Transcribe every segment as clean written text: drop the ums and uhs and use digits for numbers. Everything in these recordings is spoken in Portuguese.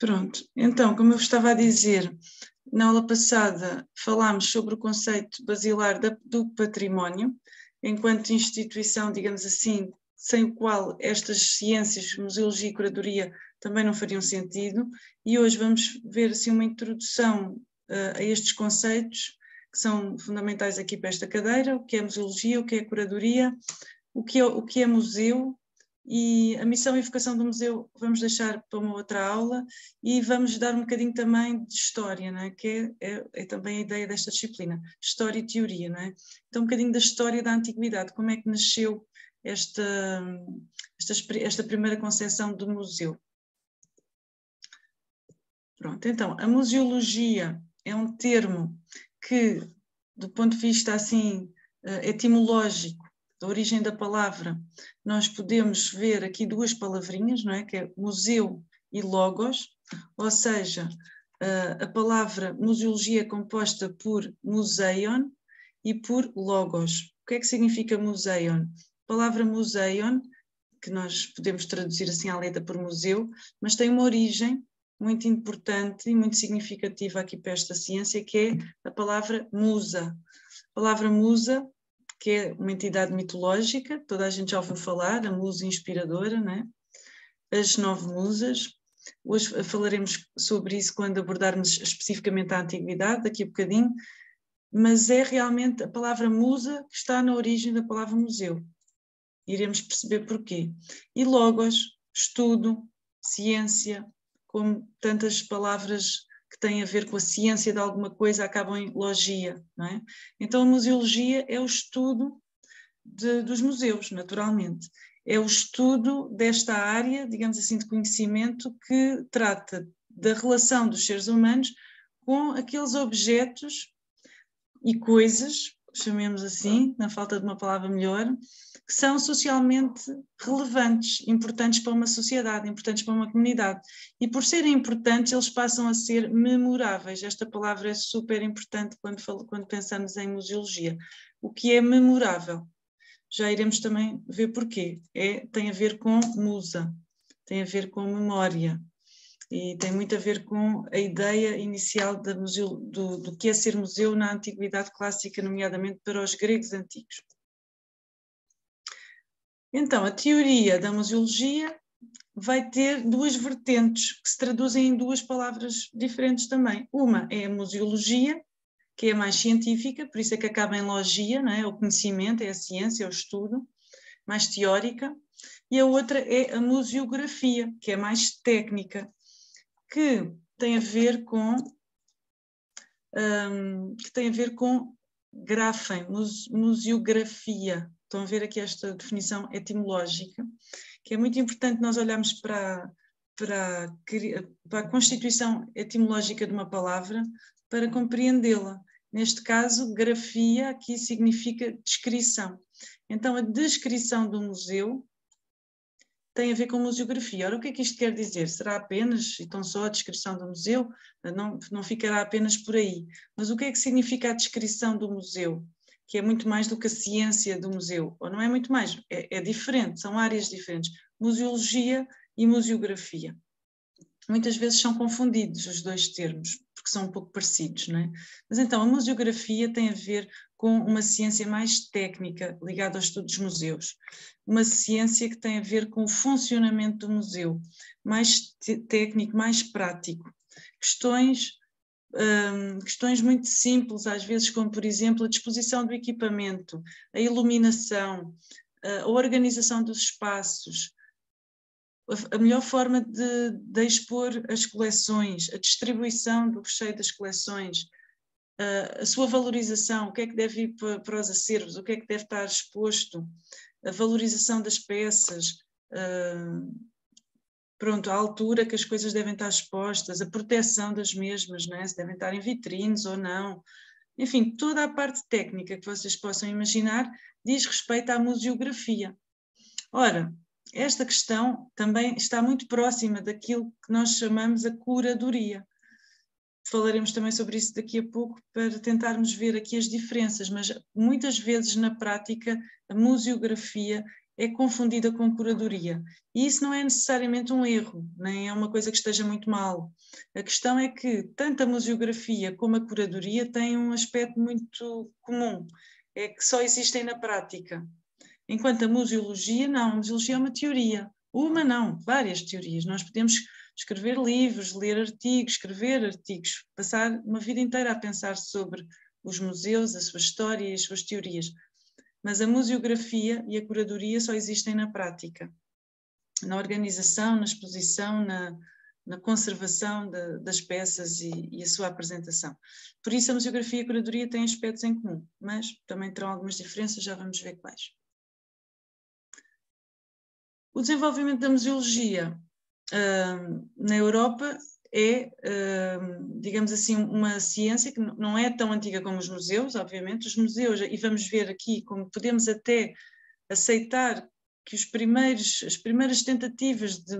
Pronto, então, como eu vos estava a dizer, na aula passada falámos sobre o conceito basilar do património, enquanto instituição, digamos assim, sem o qual estas ciências, museologia e curadoria, também não fariam sentido, e hoje vamos ver assim, uma introdução a estes conceitos, que são fundamentais aqui para esta cadeira: o que é museologia, o que é curadoria, o que é museu. E a missão e vocação do museu vamos deixar para uma outra aula, e vamos dar um bocadinho também de história, não é? Que é também a ideia desta disciplina, história e teoria, não é? Então um bocadinho da história da antiguidade, como é que nasceu esta primeira concepção do museu. Pronto, então, a museologia é um termo que, do ponto de vista assim etimológico, da origem da palavra, nós podemos ver aqui duas palavrinhas, não é? Que é museu e logos, ou seja, a palavra museologia é composta por museion e por logos. O que é que significa museion? A palavra museion, que nós podemos traduzir assim à letra por museu, mas tem uma origem muito importante e muito significativa aqui para esta ciência, que é a palavra musa. A palavra musa, que é uma entidade mitológica, toda a gente já ouviu falar, a musa inspiradora, não é? As 9 musas. Hoje falaremos sobre isso quando abordarmos especificamente a antiguidade, daqui a bocadinho, mas é realmente a palavra musa que está na origem da palavra museu. Iremos perceber porquê. E logos, estudo, ciência, como tantas palavras que têm a ver com a ciência de alguma coisa acabam em logia, não é? Então a museologia é o estudo dos museus, naturalmente. É o estudo desta área, digamos assim, de conhecimento que trata da relação dos seres humanos com aqueles objetos e coisas, chamemos assim, na falta de uma palavra melhor, que são socialmente relevantes, importantes para uma sociedade, importantes para uma comunidade. E por serem importantes, eles passam a ser memoráveis. Esta palavra é super importante quando pensamos em museologia. O que é memorável? Já iremos também ver porquê. Tem a ver com musa, tem a ver com memória. E tem muito a ver com a ideia inicial do que é ser museu na antiguidade clássica, nomeadamente para os gregos antigos. Então, a teoria da museologia vai ter duas vertentes, que se traduzem em duas palavras diferentes também. Uma é a museologia, que é mais científica, por isso é que acaba em logia, não é? O conhecimento, é a ciência, é o estudo, mais teórica. E a outra é a museografia, que é mais técnica, que tem a ver com grafem, museografia. Estão a ver aqui esta definição etimológica, que é muito importante nós olharmos para a constituição etimológica de uma palavra para compreendê-la. Neste caso, grafia aqui significa descrição. Então, a descrição do museu tem a ver com museografia. Ora, o que é que isto quer dizer? Será apenas, e tão só a descrição do museu? Não ficará apenas por aí. Mas o que é que significa a descrição do museu? Que é muito mais do que a ciência do museu. Ou não é muito mais, é diferente, são áreas diferentes. Museologia e museografia. Muitas vezes são confundidos os dois termos, porque são um pouco parecidos, não é? Mas então, a museografia tem a ver com uma ciência mais técnica, ligada ao estudo dos museus. Uma ciência que tem a ver com o funcionamento do museu, mais técnico, mais prático. Questões muito simples, às vezes, como, por exemplo, a disposição do equipamento, a iluminação, a organização dos espaços, a melhor forma de expor as coleções, a distribuição do recheio das coleções, a sua valorização, o que é que deve ir para os acervos, o que é que deve estar exposto, a valorização das peças, a altura que as coisas devem estar expostas, a proteção das mesmas, não é? Se devem estar em vitrines ou não. Enfim, toda a parte técnica que vocês possam imaginar diz respeito à museografia. Ora, esta questão também está muito próxima daquilo que nós chamamos a curadoria. Falaremos também sobre isso daqui a pouco para tentarmos ver aqui as diferenças, mas muitas vezes na prática a museografia é confundida com curadoria. E isso não é necessariamente um erro, nem é uma coisa que esteja muito mal. A questão é que tanto a museografia como a curadoria têm um aspecto muito comum, é que só existem na prática. Enquanto a museologia, não. A museologia é uma teoria. Uma não, várias teorias. Nós podemos escrever livros, ler artigos, escrever artigos, passar uma vida inteira a pensar sobre os museus, a sua história e as suas teorias. Mas a museografia e a curadoria só existem na prática, na organização, na exposição, na conservação das peças e a sua apresentação. Por isso a museografia e a curadoria têm aspectos em comum, mas também terão algumas diferenças, já vamos ver quais. O desenvolvimento da museologia na Europa é, digamos assim, uma ciência que não é tão antiga como os museus, obviamente. Os museus, e vamos ver aqui como podemos até aceitar que as primeiras tentativas de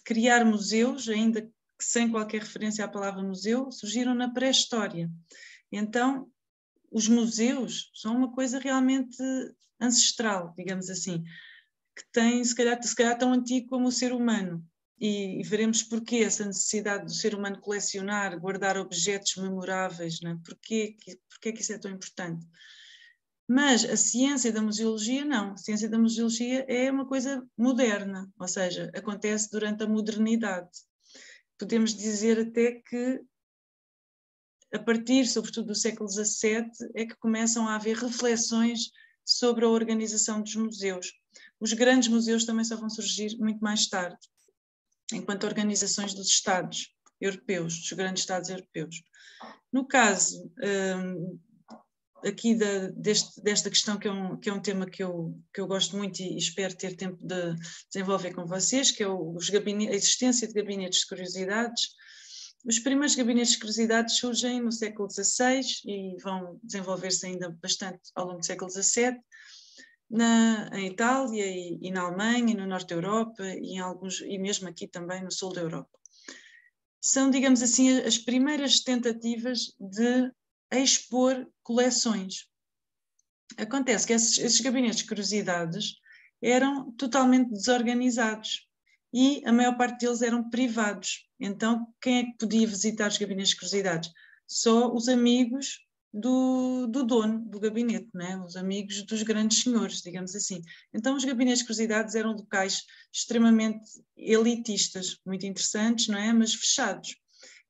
criar museus, ainda que sem qualquer referência à palavra museu, surgiram na pré-história. Então, os museus são uma coisa realmente ancestral, digamos assim, que tem, se calhar tão antigo como o ser humano. E veremos porquê essa necessidade do ser humano colecionar, guardar objetos memoráveis, não é? Porquê que isso é tão importante? Mas a ciência da museologia não. A ciência da museologia é uma coisa moderna, ou seja, acontece durante a modernidade. Podemos dizer até que a partir, sobretudo, do século XVII, é que começam a haver reflexões sobre a organização dos museus. Os grandes museus também só vão surgir muito mais tarde, enquanto organizações dos Estados europeus, dos grandes Estados europeus. No caso aqui desta questão, que é um tema que eu gosto muito e espero ter tempo de desenvolver com vocês, que é a existência de gabinetes de curiosidades. Os primeiros gabinetes de curiosidades surgem no século XVI e vão desenvolver-se ainda bastante ao longo do século XVII, em Itália e na Alemanha e no norte da Europa e mesmo aqui também no sul da Europa. São, digamos assim, as primeiras tentativas de expor coleções. Acontece que esses gabinetes de curiosidades eram totalmente desorganizados e a maior parte deles eram privados. Então, quem é que podia visitar os gabinetes de curiosidades? Só os amigos do dono do gabinete, né? Os amigos dos grandes senhores, digamos assim. Então, os gabinetes de curiosidades eram locais extremamente elitistas, muito interessantes, não é? Mas fechados.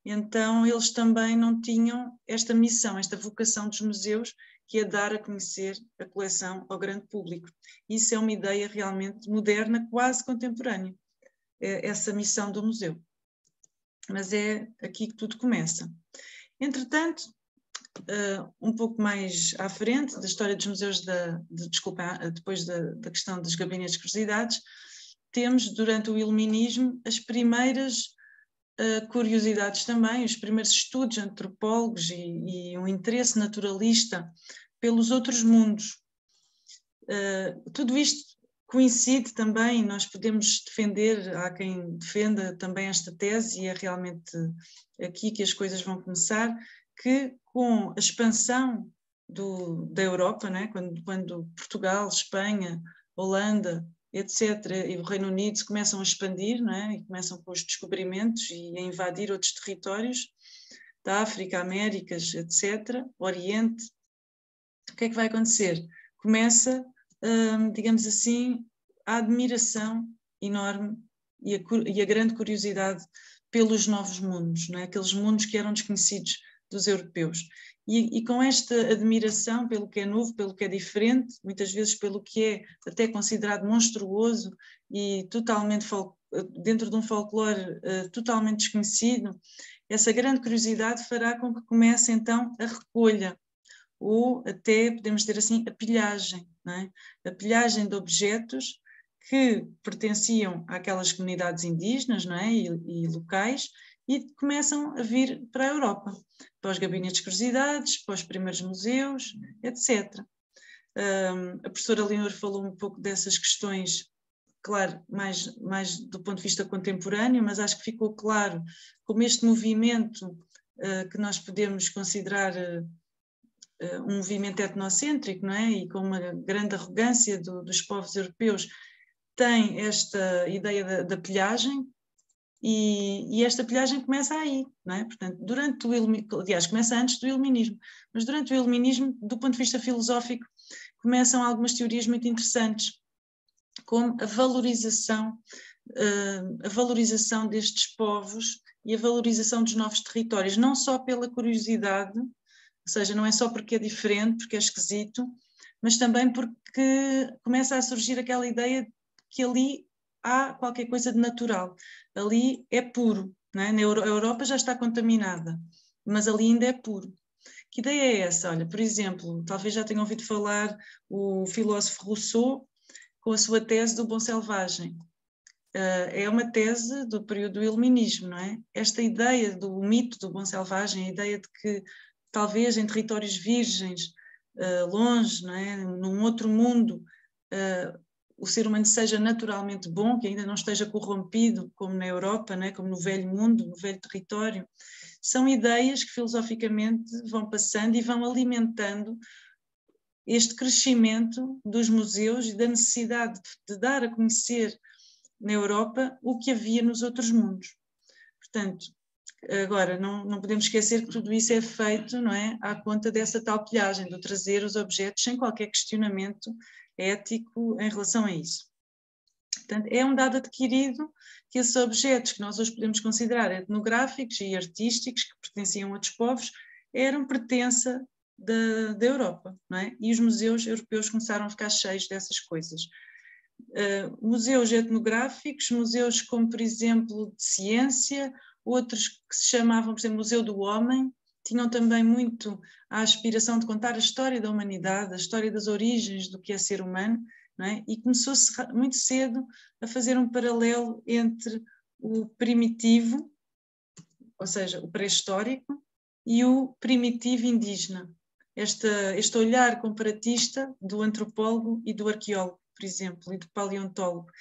Então, eles também não tinham esta missão, esta vocação dos museus, que é dar a conhecer a coleção ao grande público. Isso é uma ideia realmente moderna, quase contemporânea, essa missão do museu. Mas é aqui que tudo começa. Entretanto, um pouco mais à frente da história dos museus, depois da questão dos gabinetes de curiosidades, temos, durante o Iluminismo, as primeiras curiosidades também, os primeiros estudos antropólogos e um interesse naturalista pelos outros mundos. Tudo isto coincide também, nós podemos defender, há quem defenda também esta tese, e é realmente aqui que as coisas vão começar, que com a expansão da Europa, né, quando Portugal, Espanha, Holanda, etc., e o Reino Unido se começam a expandir, não é? E começam com os descobrimentos e a invadir outros territórios da África, Américas, etc., Oriente, o que é que vai acontecer? Começa, digamos assim, a admiração enorme e a grande curiosidade pelos novos mundos, não é? Aqueles mundos que eram desconhecidos dos europeus. E com esta admiração pelo que é novo, pelo que é diferente, muitas vezes pelo que é até considerado monstruoso e totalmente dentro de um folclore totalmente desconhecido, essa grande curiosidade fará com que comece então a recolha, ou até, podemos dizer assim, a pilhagem, não é? A pilhagem de objetos que pertenciam àquelas comunidades indígenas, não é? E locais, e começam a vir para a Europa, para os gabinetes de curiosidades, para os primeiros museus, etc. A professora Leonor falou um pouco dessas questões, claro, mais do ponto de vista contemporâneo, mas acho que ficou claro como este movimento que nós podemos considerar um movimento etnocêntrico, não é? E com uma grande arrogância dos povos europeus, tem esta ideia da pilhagem, e esta pilhagem começa aí, não é? Portanto, aliás, começa antes do iluminismo, mas durante o iluminismo, do ponto de vista filosófico, começam algumas teorias muito interessantes, como a valorização destes povos e a valorização dos novos territórios, não só pela curiosidade, ou seja, não é só porque é diferente, porque é esquisito, mas também porque começa a surgir aquela ideia que ali há qualquer coisa de natural, ali é puro, não é? A Europa já está contaminada, mas ali ainda é puro. Que ideia é essa? Olha, por exemplo, talvez já tenham ouvido falar o filósofo Rousseau com a sua tese do bom selvagem. É uma tese do período do iluminismo, não é? Esta ideia do mito do bom selvagem, a ideia de que talvez em territórios virgens, longe, não é? Num outro mundo, o ser humano seja naturalmente bom, que ainda não esteja corrompido como na Europa, não é? Como no velho mundo, no velho território. São ideias que filosoficamente vão passando e vão alimentando este crescimento dos museus e da necessidade de dar a conhecer na Europa o que havia nos outros mundos. Portanto, agora, não podemos esquecer que tudo isso é feito, não é, à conta dessa tal pilhagem, de trazer os objetos sem qualquer questionamento ético em relação a isso. Portanto, é um dado adquirido que esses objetos que nós hoje podemos considerar etnográficos e artísticos, que pertenciam a outros povos, eram pertença da Europa, não é? E os museus europeus começaram a ficar cheios dessas coisas. Museus etnográficos, museus como, por exemplo, de ciência, outros que se chamavam, por exemplo, Museu do Homem, tinham também muito a aspiração de contar a história da humanidade, a história das origens do que é ser humano, não é? E começou-se muito cedo a fazer um paralelo entre o primitivo, ou seja, o pré-histórico, e o primitivo indígena. Este olhar comparatista do antropólogo e do arqueólogo, por exemplo, e do paleontólogo.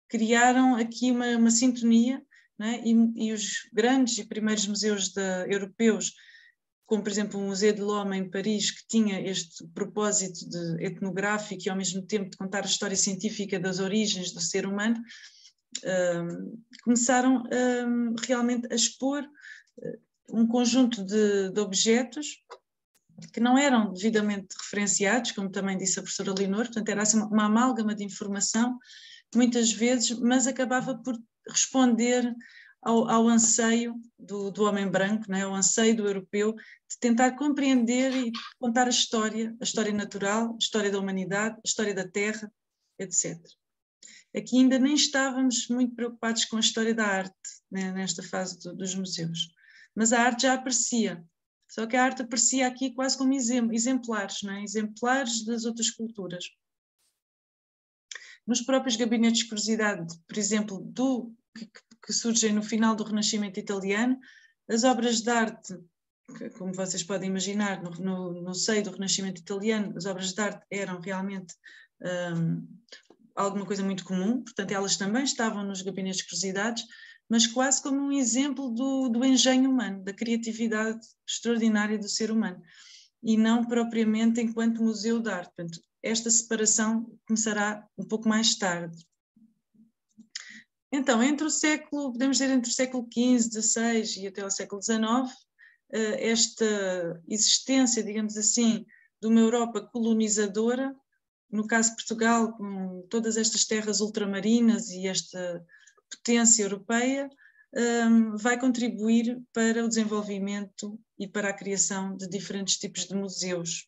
Criaram aqui uma sintonia, né? E os grandes e primeiros museus europeus, como por exemplo o Museu de l'Homme em Paris, que tinha este propósito de etnográfico e ao mesmo tempo de contar a história científica das origens do ser humano, começaram realmente a expor um conjunto de objetos que não eram devidamente referenciados, como também disse a professora Leonor, portanto era assim uma amálgama de informação, muitas vezes, mas acabava por responder ao anseio do homem branco, né? Ao anseio do europeu, de tentar compreender e contar a história natural, a história da humanidade, a história da Terra, etc. Aqui ainda nem estávamos muito preocupados com a história da arte, né? Nesta fase dos museus, mas a arte já aparecia. Só que a arte aparecia aqui quase como exemplares, não é? Exemplares das outras culturas. Nos próprios gabinetes de curiosidade, por exemplo, que surgem no final do Renascimento italiano, as obras de arte, que, como vocês podem imaginar, no seio do Renascimento italiano, as obras de arte eram realmente alguma coisa muito comum, portanto elas também estavam nos gabinetes de curiosidades, mas quase como um exemplo do engenho humano, da criatividade extraordinária do ser humano, e não propriamente enquanto museu de arte. Portanto, esta separação começará um pouco mais tarde. Então, podemos dizer entre o século XV, XVI e até o século XIX, esta existência, digamos assim, de uma Europa colonizadora, no caso de Portugal, com todas estas terras ultramarinas e esta potência europeia, vai contribuir para o desenvolvimento e para a criação de diferentes tipos de museus.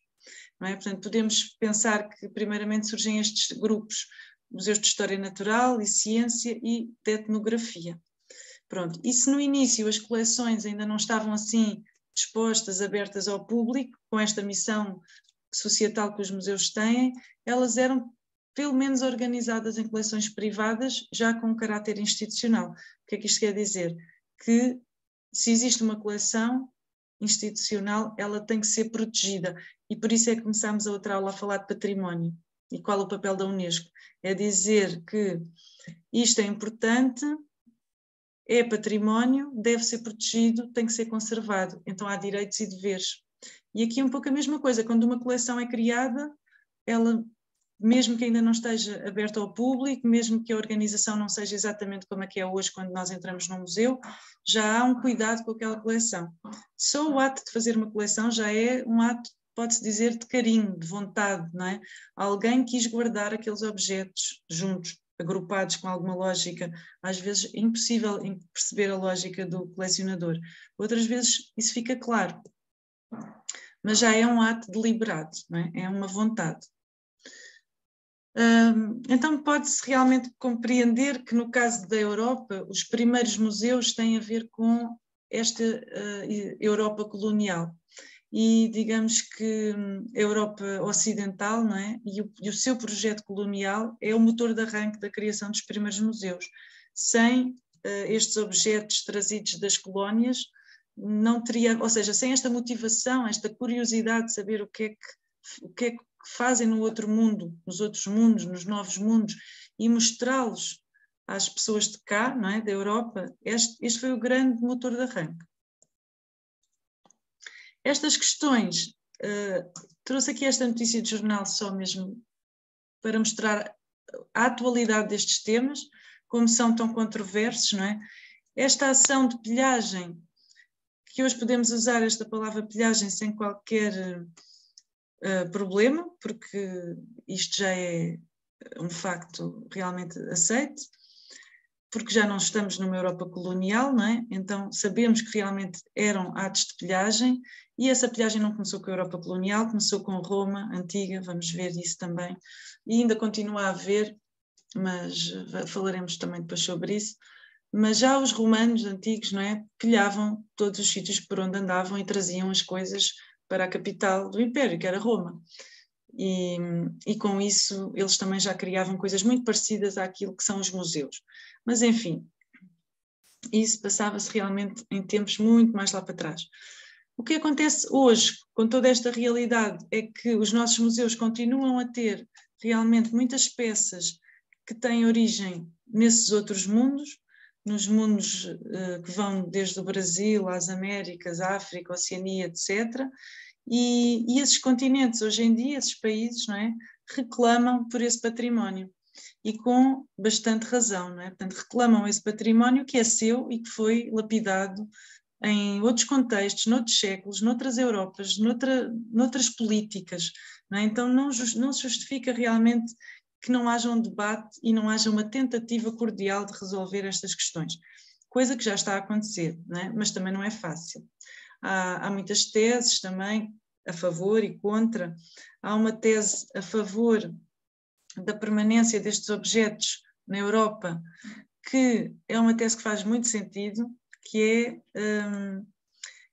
Não é? Portanto, podemos pensar que primeiramente surgem estes grupos, museus de história natural e ciência e de etnografia. Pronto. E se no início as coleções ainda não estavam assim dispostas, abertas ao público, com esta missão societal que os museus têm, elas eram pelo menos organizadas em coleções privadas, já com caráter institucional. O que é que isto quer dizer? Que se existe uma coleção institucional, ela tem que ser protegida, e por isso é que começámos a outra aula a falar de património. E qual é o papel da Unesco? É dizer que isto é importante, é património, deve ser protegido, tem que ser conservado. Então há direitos e deveres. E aqui é um pouco a mesma coisa, quando uma coleção é criada, ela, mesmo que ainda não esteja aberta ao público, mesmo que a organização não seja exatamente como é que é hoje quando nós entramos num museu, já há um cuidado com aquela coleção. Só o ato de fazer uma coleção já é um ato, pode-se dizer, de carinho, de vontade, não é? Alguém quis guardar aqueles objetos juntos, agrupados com alguma lógica, às vezes é impossível perceber a lógica do colecionador, outras vezes isso fica claro, mas já é um ato deliberado, não é? É uma vontade. Então pode-se realmente compreender que no caso da Europa, os primeiros museus têm a ver com esta Europa colonial. E digamos que a Europa ocidental, não é? E o seu projeto colonial é o motor de arranque da criação dos primeiros museus. Sem estes objetos trazidos das colónias, não teria, ou seja, sem esta motivação, esta curiosidade de saber o que é que fazem no outro mundo, nos outros mundos, nos novos mundos, e mostrá-los às pessoas de cá, não é? Da Europa, este foi o grande motor de arranque. Estas questões, trouxe aqui esta notícia de jornal só mesmo para mostrar a atualidade destes temas, como são tão controversos, não é? Esta ação de pilhagem, que hoje podemos usar esta palavra pilhagem sem qualquer problema, porque isto já é um facto realmente aceito, porque já não estamos numa Europa colonial, não é? Então sabemos que realmente eram atos de pilhagem, e essa pilhagem não começou com a Europa colonial, começou com Roma antiga, vamos ver isso também, e ainda continua a haver, mas falaremos também depois sobre isso. Mas já os romanos antigos, não é? Pilhavam todos os sítios por onde andavam e traziam as coisas para a capital do Império, que era Roma. E com isso eles também já criavam coisas muito parecidas àquilo que são os museus. Mas enfim, isso passava-se realmente em tempos muito mais lá para trás. O que acontece hoje, com toda esta realidade, é que os nossos museus continuam a ter realmente muitas peças que têm origem nesses outros mundos, nos mundos que vão desde o Brasil às Américas, África, Oceania, etc., e esses continentes, hoje em dia, esses países, não é, reclamam por esse património. E com bastante razão, não é? Portanto, reclamam esse património que é seu e que foi lapidado em outros contextos, noutros séculos, noutras Europas, noutras políticas. Não é? Então, não se justifica realmente que não haja um debate e não haja uma tentativa cordial de resolver estas questões. Coisa que já está a acontecer, não é? Mas também não é fácil. Há muitas teses também a favor e contra. Há uma tese a favor da permanência destes objetos na Europa, que é uma tese que faz muito sentido, que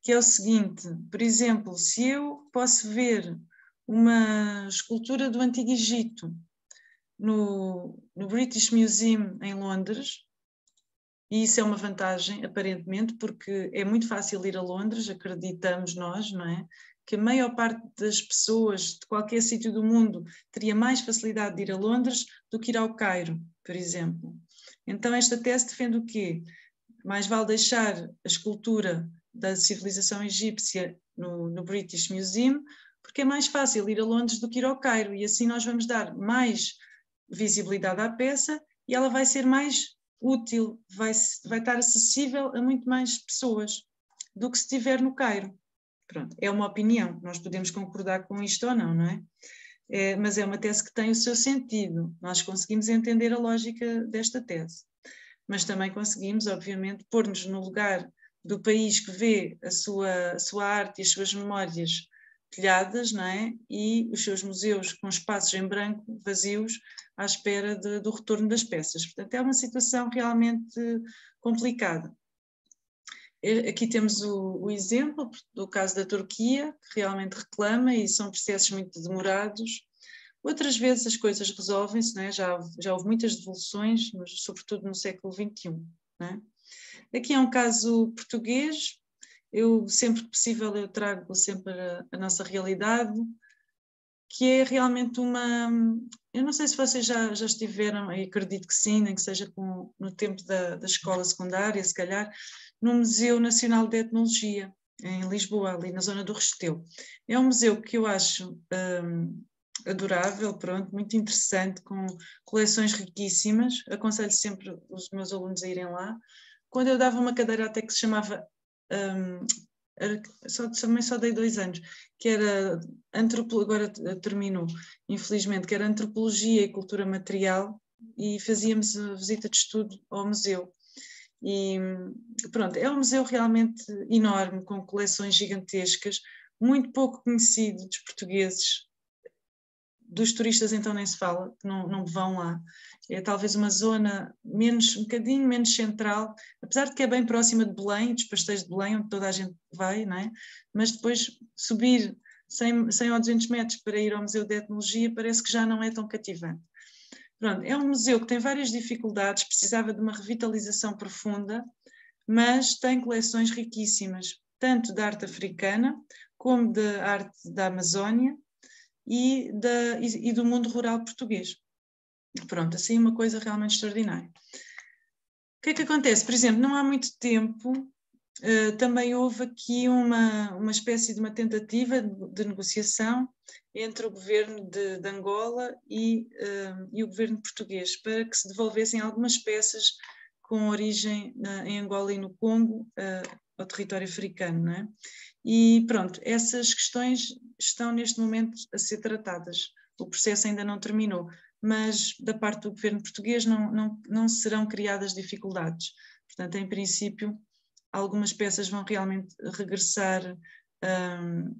é o seguinte: por exemplo, se eu posso ver uma escultura do Antigo Egito no British Museum em Londres, e isso é uma vantagem, aparentemente, porque é muito fácil ir a Londres, acreditamos nós, não é? Que a maior parte das pessoas de qualquer sítio do mundo teria mais facilidade de ir a Londres do que ir ao Cairo, por exemplo. Então esta tese defende o quê? Mais vale deixar a escultura da civilização egípcia no British Museum, porque é mais fácil ir a Londres do que ir ao Cairo, e assim nós vamos dar mais visibilidade à peça e ela vai ser mais útil, vai estar acessível a muito mais pessoas do que se estiver no Cairo. Pronto, é uma opinião, nós podemos concordar com isto ou não, não é? Mas é uma tese que tem o seu sentido, nós conseguimos entender a lógica desta tese, mas também conseguimos, obviamente, pôr-nos no lugar do país que vê a sua arte e as suas memórias pilhadas, não é? E os seus museus com espaços em branco, vazios, à espera do retorno das peças. Portanto, é uma situação realmente complicada. Aqui temos o exemplo do caso da Turquia, que realmente reclama, e são processos muito demorados. Outras vezes as coisas resolvem-se, não é? Já houve muitas devoluções, mas sobretudo no século XXI. Não é? Aqui é um caso português. Eu, sempre que possível, eu trago sempre a nossa realidade, que é realmente uma... Eu não sei se vocês já estiveram, e acredito que sim, nem que seja no tempo da escola secundária, se calhar, no Museu Nacional de Etnologia. em Lisboa, ali na zona do Restelo. É um museu que eu acho adorável, pronto, muito interessante, com coleções riquíssimas. Aconselho sempre os meus alunos a irem lá. Quando eu dava uma cadeira até que se chamava, também só dei 2 anos, que era agora terminou, infelizmente, que era Antropologia e Cultura Material, e fazíamos a visita de estudo ao museu. E pronto, é um museu realmente enorme, com coleções gigantescas, muito pouco conhecido dos portugueses. Dos turistas então nem se fala, não vão lá. É talvez uma zona um bocadinho menos central, apesar de que é bem próxima de Belém, dos pastéis de Belém, onde toda a gente vai, não é? Mas depois subir 100 ou 200 metros para ir ao Museu de Etnologia parece que já não é tão cativante. Pronto, é um museu que tem várias dificuldades, precisava de uma revitalização profunda, mas tem coleções riquíssimas, tanto da arte africana como da arte da Amazónia, e do mundo rural português. Pronto, assim uma coisa realmente extraordinária. O que é que acontece? Por exemplo, não há muito tempo, também houve aqui uma espécie de uma tentativa de negociação entre o governo de Angola e o governo português, para que se devolvessem algumas peças com origem em Angola e no Congo ao território africano, não é? E pronto, essas questões estão neste momento a ser tratadas. O processo ainda não terminou, mas da parte do governo português não serão criadas dificuldades. Portanto, em princípio, algumas peças vão realmente regressar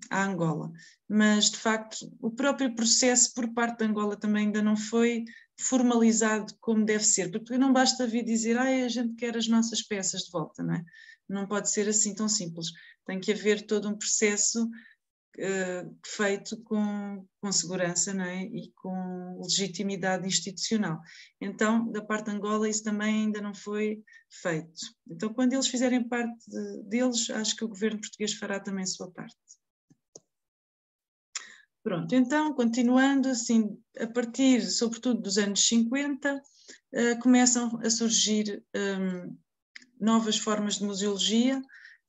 à Angola. Mas, de facto, o próprio processo por parte da Angola também ainda não foi formalizado como deve ser, porque não basta vir dizer a gente quer as nossas peças de volta, não é? Não pode ser assim tão simples. Tem que haver todo um processo feito com segurança, não é? E com legitimidade institucional. Então, da parte de Angola, isso também ainda não foi feito. Então, quando eles fizerem parte deles, acho que o governo português fará também a sua parte. Pronto, então, continuando, assim, a partir, sobretudo, dos anos 50, começam a surgir novas formas de museologia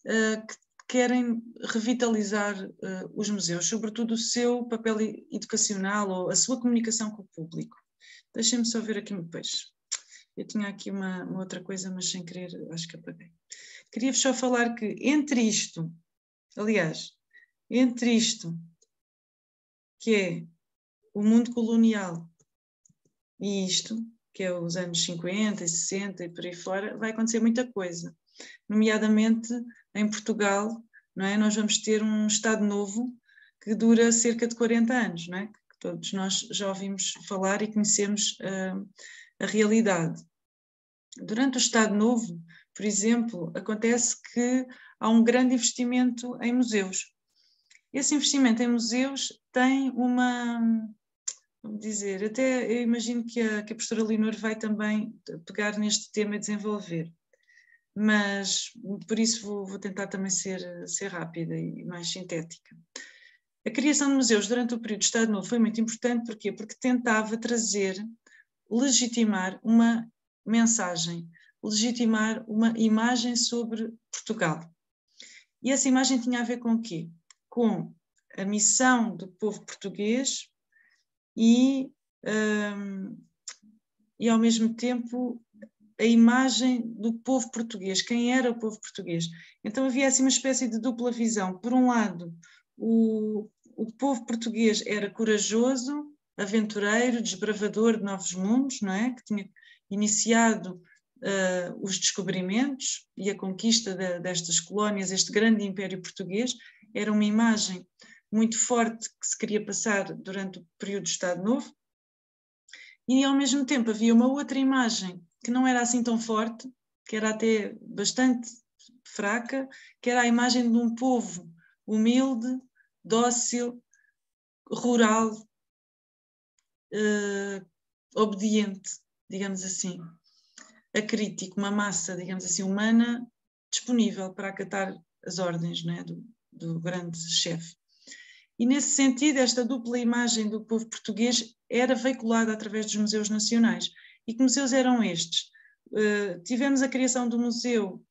que querem revitalizar os museus, sobretudo o seu papel educacional ou a sua comunicação com o público. Deixem-me só ver aqui depois. Eu tinha aqui uma outra coisa, mas sem querer, acho que apaguei. Queria-vos só falar que entre isto, que é o mundo colonial, e isto, que é os anos 50 e 60 e por aí fora, vai acontecer muita coisa. Nomeadamente em Portugal, não é? Nós vamos ter um Estado Novo que dura cerca de 40 anos, não é? Que todos nós já ouvimos falar e conhecemos a realidade. Durante o Estado Novo, por exemplo, acontece que há um grande investimento em museus. Esse investimento em museus tem vamos dizer, até eu imagino que a professora Leonor vai também pegar neste tema e desenvolver. Mas por isso vou tentar também ser rápida e mais sintética. A criação de museus durante o período de Estado Novo foi muito importante, porquê? Porque tentava legitimar uma mensagem, legitimar uma imagem sobre Portugal. E essa imagem tinha a ver com o quê? Com a missão do povo português e ao mesmo tempo a imagem do povo português, quem era o povo português. Então havia assim uma espécie de dupla visão. Por um lado, o povo português era corajoso, aventureiro, desbravador de novos mundos, não é? Que tinha iniciado os descobrimentos e a conquista destas colónias, este grande império português. Era uma imagem muito forte que se queria passar durante o período do Estado Novo. E ao mesmo tempo havia uma outra imagem que não era assim tão forte, que era até bastante fraca, que era a imagem de um povo humilde, dócil, rural, obediente, digamos assim, acrítico, uma massa, digamos assim, humana, disponível para acatar as ordens, não é? do grande chefe. E nesse sentido, esta dupla imagem do povo português era veiculada através dos museus nacionais. E que museus eram estes? Tivemos a criação do Museu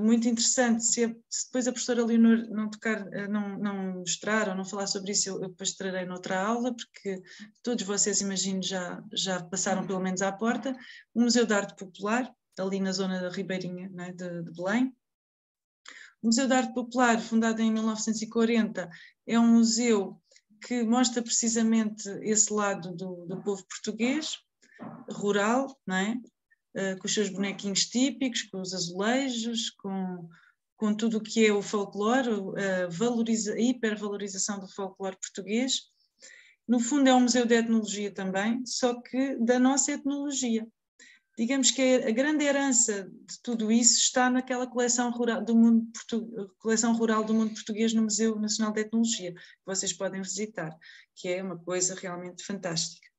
muito interessante. Se depois a professora Leonor não mostrar ou não falar sobre isso, eu depois trarei noutra aula, porque todos vocês, imagino, já passaram pelo menos à porta. O Museu de Arte Popular, ali na zona da Ribeirinha, né, de Belém. O Museu de Arte Popular, fundado em 1940, é um museu que mostra precisamente esse lado do povo português, rural, não é? Com os seus bonequinhos típicos, com os azulejos, com tudo o que é o folclore, a hipervalorização do folclore português. No fundo é um museu de etnologia também, só que da nossa etnologia. Digamos que a grande herança de tudo isso está naquela coleção rural do mundo português no Museu Nacional de Etnologia, que vocês podem visitar, que é uma coisa realmente fantástica.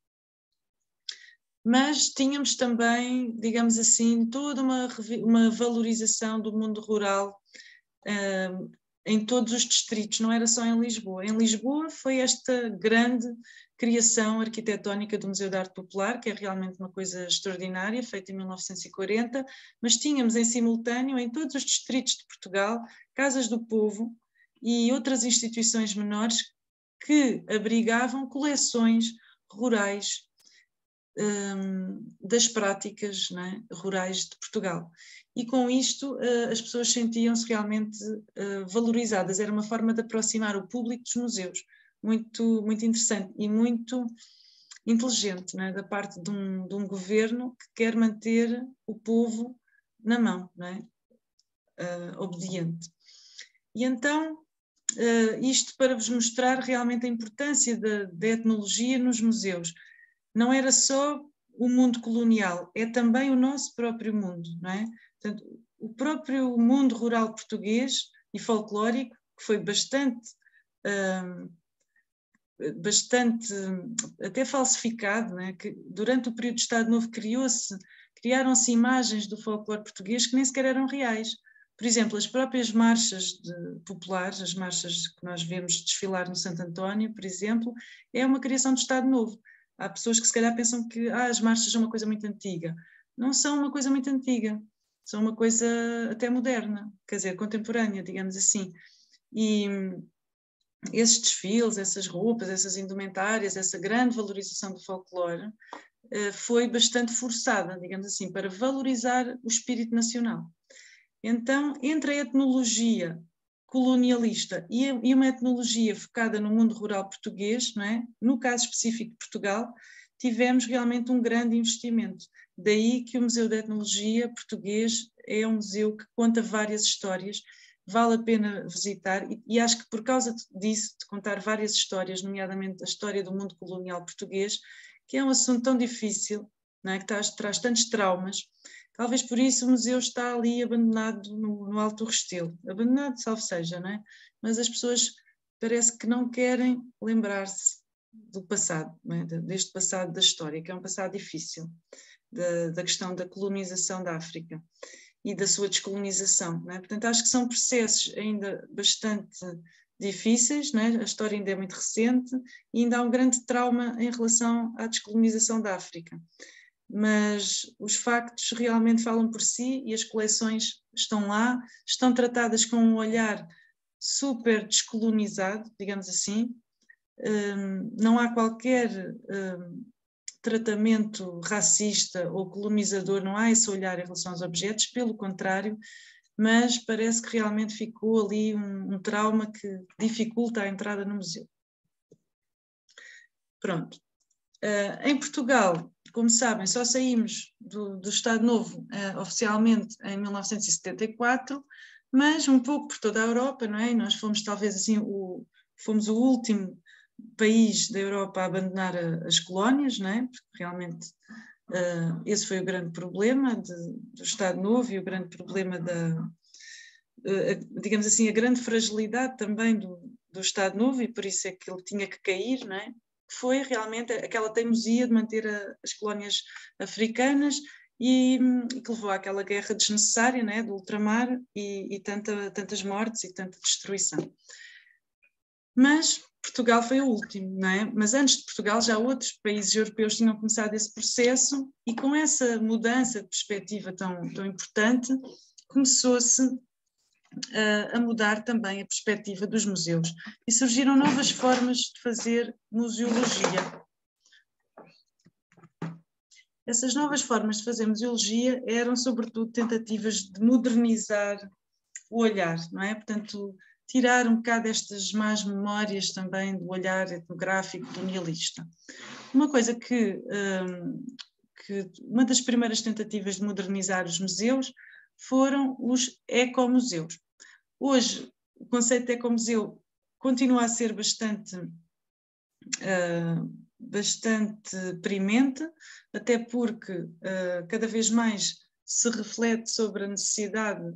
Mas tínhamos também, digamos assim, toda uma valorização do mundo rural em todos os distritos, não era só em Lisboa. Em Lisboa foi esta grande criação arquitetónica do Museu de Arte Popular, que é realmente uma coisa extraordinária, feita em 1940, mas tínhamos em simultâneo em todos os distritos de Portugal, casas do povo e outras instituições menores que abrigavam coleções rurais das práticas, não é, rurais de Portugal. E com isto as pessoas sentiam-se realmente valorizadas. Era uma forma de aproximar o público dos museus. Muito, muito interessante e muito inteligente, não é, da parte de um governo que quer manter o povo na mão, não é? Obediente. E então, isto para vos mostrar realmente a importância da etnologia nos museus. Não era só o mundo colonial, é também o nosso próprio mundo, não é? Portanto, o próprio mundo rural português e folclórico, que foi bastante até falsificado, não é? Que durante o período de Estado Novo criaram-se imagens do folclore português que nem sequer eram reais. Por exemplo, as próprias marchas populares, as marchas que nós vemos desfilar no Santo António, por exemplo, é uma criação do Estado Novo. Há pessoas que se calhar pensam que as marchas são uma coisa muito antiga. Não são uma coisa muito antiga, são uma coisa até moderna, quer dizer, contemporânea, digamos assim. E esses desfiles, essas roupas, essas indumentárias, essa grande valorização do folclore foi bastante forçada, digamos assim, para valorizar o espírito nacional. Então, entre a etnologia colonialista e uma etnologia focada no mundo rural português, não é? No caso específico de Portugal, tivemos realmente um grande investimento. Daí que o Museu de Etnologia Português é um museu que conta várias histórias, vale a pena visitar e acho que por causa disso, de contar várias histórias, nomeadamente a história do mundo colonial português, que é um assunto tão difícil, não é? Que traz tantos traumas. Talvez por isso o museu está ali abandonado no Alto do Restelo. Abandonado, salvo seja, não é? Mas as pessoas parece que não querem lembrar-se do passado, não é? Deste passado da história, que é um passado difícil, da questão da colonização da África e da sua descolonização, não é? Portanto, acho que são processos ainda bastante difíceis, não é? A história ainda é muito recente e ainda há um grande trauma em relação à descolonização da África. Mas os factos realmente falam por si e as coleções estão lá, estão tratadas com um olhar super descolonizado, digamos assim. Não há qualquer tratamento racista ou colonizador, não há esse olhar em relação aos objetos, pelo contrário, mas parece que realmente ficou ali um trauma que dificulta a entrada no museu. Pronto. Em Portugal, como sabem, só saímos do Estado Novo oficialmente em 1974, mas um pouco por toda a Europa, não é? E nós fomos talvez assim, fomos o último país da Europa a abandonar as colónias, não é? Porque realmente esse foi o grande problema do Estado Novo e o grande problema digamos assim, a grande fragilidade também do Estado Novo, e por isso é que ele tinha que cair, não é? Foi realmente aquela teimosia de manter as colónias africanas e que levou àquela guerra desnecessária, né, do ultramar e tantas mortes e tanta destruição. Mas Portugal foi o último, não é? Mas antes de Portugal já outros países europeus tinham começado esse processo e com essa mudança de perspectiva tão importante começou-se a mudar também a perspectiva dos museus e surgiram novas formas de fazer museologia. Essas novas formas de fazer museologia eram, sobretudo, tentativas de modernizar o olhar, não é? Portanto, tirar um bocado estas más memórias também do olhar etnográfico do nihilista. Uma coisa que uma das primeiras tentativas de modernizar os museus foram os ecomuseus. Hoje, o conceito de ecomuseu continua a ser bastante premente, até porque cada vez mais se reflete sobre a necessidade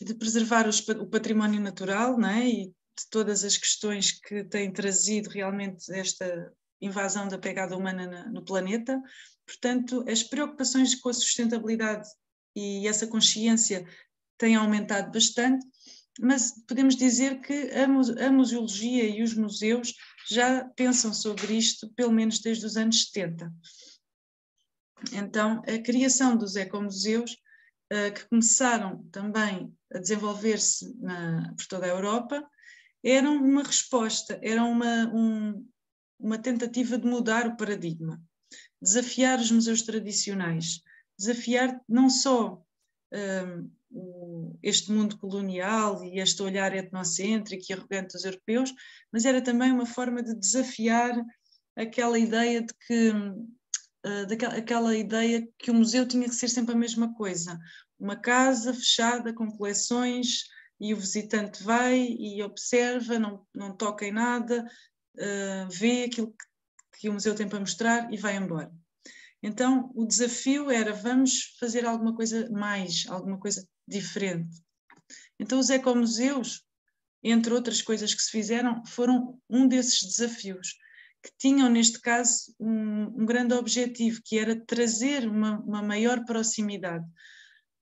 de preservar o património natural, não é? E de todas as questões que têm trazido realmente esta invasão da pegada humana no planeta. Portanto, as preocupações com a sustentabilidade e essa consciência têm aumentado bastante, mas podemos dizer que a museologia e os museus já pensam sobre isto pelo menos desde os anos 70. Então, a criação dos ecomuseus, que começaram também a desenvolver-se por toda a Europa, eram uma resposta, eram uma tentativa de mudar o paradigma, desafiar os museus tradicionais, desafiar não só este mundo colonial e este olhar etnocêntrico e arrogante dos europeus, mas era também uma forma de desafiar aquela ideia de que aquela ideia que o museu tinha que ser sempre a mesma coisa, uma casa fechada com coleções e o visitante vai e observa, não toca em nada, vê aquilo que o museu tem para mostrar e vai embora. Então o desafio era: vamos fazer alguma coisa mais, alguma coisa diferente. Então os ecomuseus, entre outras coisas que se fizeram, foram um desses desafios, que tinham, neste caso, um grande objetivo, que era trazer uma maior proximidade,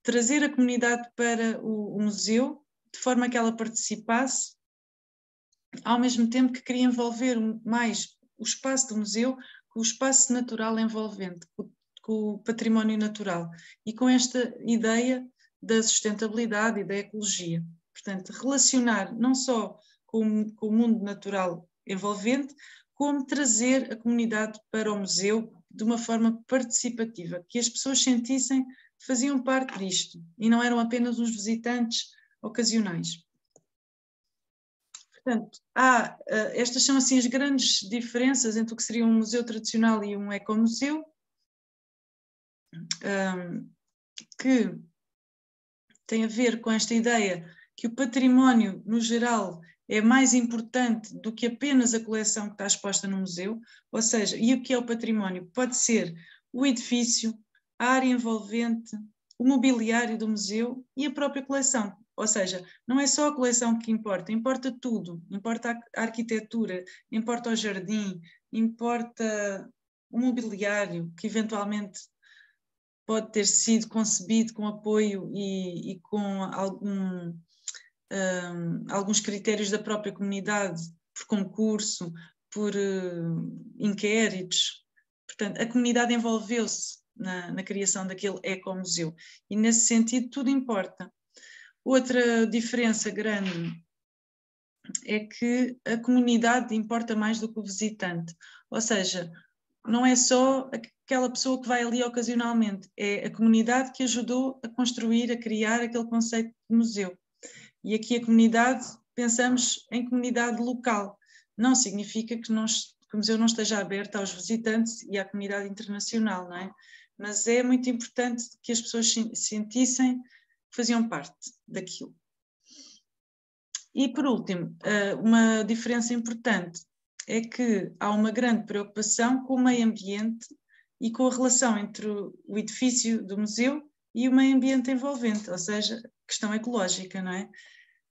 trazer a comunidade para o museu, de forma que ela participasse, ao mesmo tempo que queria envolver mais o espaço do museu com o espaço natural envolvente, com o património natural, e com esta ideia da sustentabilidade e da ecologia. Portanto, relacionar não só com o mundo natural envolvente, como trazer a comunidade para o museu de uma forma participativa, que as pessoas sentissem que faziam parte disto e não eram apenas uns visitantes ocasionais. Portanto, estas são assim as grandes diferenças entre o que seria um museu tradicional e um ecomuseu, que tem a ver com esta ideia que o património, no geral, é mais importante do que apenas a coleção que está exposta no museu. Ou seja, e o que é o património? Pode ser o edifício, a área envolvente, o mobiliário do museu e a própria coleção. Ou seja, não é só a coleção que importa, importa tudo. Importa a arquitetura, importa o jardim, importa o mobiliário, que eventualmente pode ter sido concebido com apoio e com alguns critérios da própria comunidade, por concurso, por inquéritos. Portanto, a comunidade envolveu-se na criação daquele ecomuseu e, nesse sentido, tudo importa. Outra diferença grande é que a comunidade importa mais do que o visitante, ou seja, não é só aquela pessoa que vai ali ocasionalmente, é a comunidade que ajudou a construir, a criar aquele conceito de museu. E aqui a comunidade, pensamos em comunidade local, não significa que o museu não esteja aberto aos visitantes e à comunidade internacional, não é? Mas é muito importante que as pessoas sentissem que faziam parte daquilo. E, por último, uma diferença importante é que há uma grande preocupação com o meio ambiente e com a relação entre o edifício do museu e o meio ambiente envolvente, ou seja, questão ecológica, não é?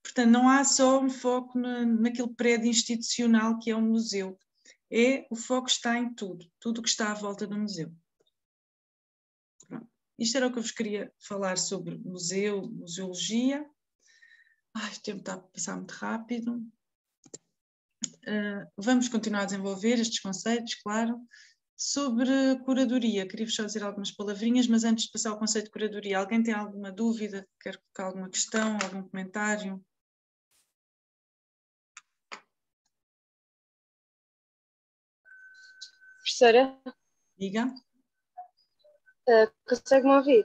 Portanto, não há só um foco naquele prédio institucional que é um museu. O foco está em tudo o que está à volta do museu. Pronto. Isto era o que eu vos queria falar sobre museu, museologia. O tempo está a passar muito rápido. Vamos continuar a desenvolver estes conceitos, claro, Sobre curadoria, queria-vos só dizer algumas palavrinhas, mas antes de passar ao conceito de curadoria, alguém tem alguma dúvida? Quer colocar alguma questão, algum comentário? Professora, Diga. consegue-me ouvir?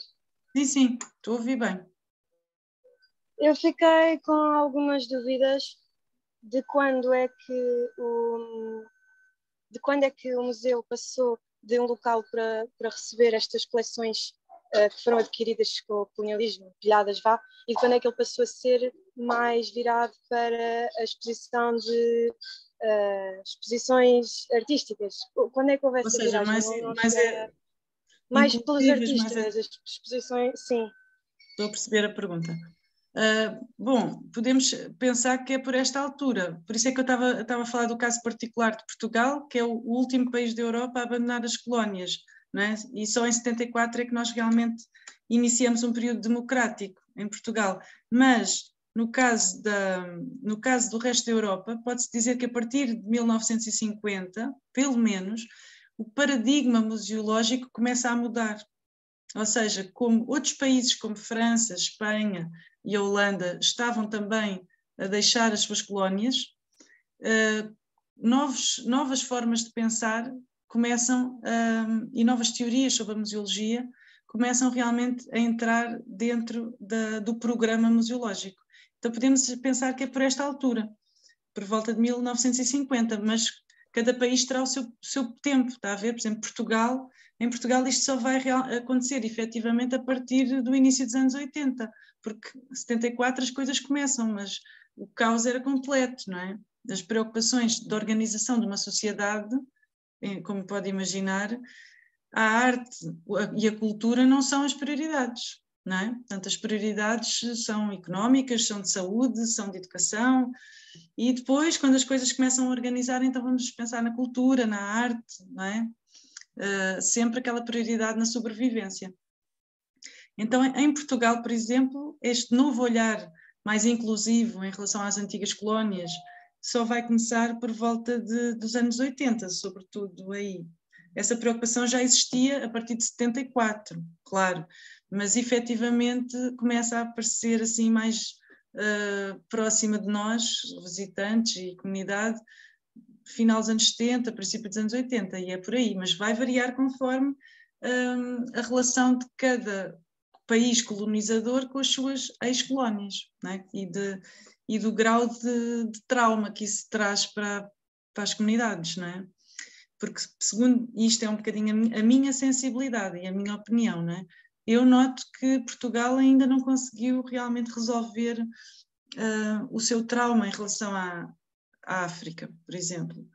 Sim, sim, estou a ouvir bem. Eu fiquei com algumas dúvidas de quando é que o museu passou de um local para receber estas coleções que foram adquiridas com o colonialismo, pilhadas vá, e quando é que ele passou a ser mais virado para a exposição de exposições artísticas. Quando é que houve Ou essa seja, viragem? mais, Não mais cheguei a... Mais pelos inclusivas, artistas, as exposições, sim. estou a perceber a pergunta. Bom, podemos pensar que é por esta altura, por isso é que eu estava a falar do caso particular de Portugal, que é o último país da Europa a abandonar as colónias, não é? E só em 74 é que nós realmente iniciamos um período democrático em Portugal, mas no caso do resto da Europa, pode-se dizer que a partir de 1950, pelo menos, o paradigma museológico começa a mudar. Ou seja, como outros países como França, Espanha e a Holanda estavam também a deixar as suas colónias, novas formas de pensar começam, e novas teorias sobre a museologia começam realmente a entrar dentro do programa museológico. Então podemos pensar que é por esta altura, por volta de 1950, mas cada país terá o seu tempo, está a ver? Por exemplo, em Portugal isto só vai acontecer efetivamente a partir do início dos anos 80, porque em 74 as coisas começam, mas o caos era completo, não é? As preocupações de organização de uma sociedade, como pode imaginar, a arte e a cultura não são as prioridades, não é? Portanto, as prioridades são económicas, são de saúde, são de educação, e depois, quando as coisas começam a organizar, então vamos pensar na cultura, na arte, não é? Sempre aquela prioridade na sobrevivência. Então, em Portugal, por exemplo, este novo olhar mais inclusivo em relação às antigas colónias só vai começar por volta dos anos 80, sobretudo aí. Essa preocupação já existia a partir de 74, claro, mas efetivamente começa a aparecer assim mais próxima de nós, visitantes e comunidade, final dos anos 70, princípio dos anos 80, e é por aí, mas vai variar conforme a relação de cada país colonizador com as suas ex-colónias, né? E do grau de trauma que isso traz para as comunidades, não é? Porque, segundo isto, é um bocadinho a minha sensibilidade e a minha opinião, não é? Eu noto que Portugal ainda não conseguiu realmente resolver o seu trauma em relação à África, por exemplo.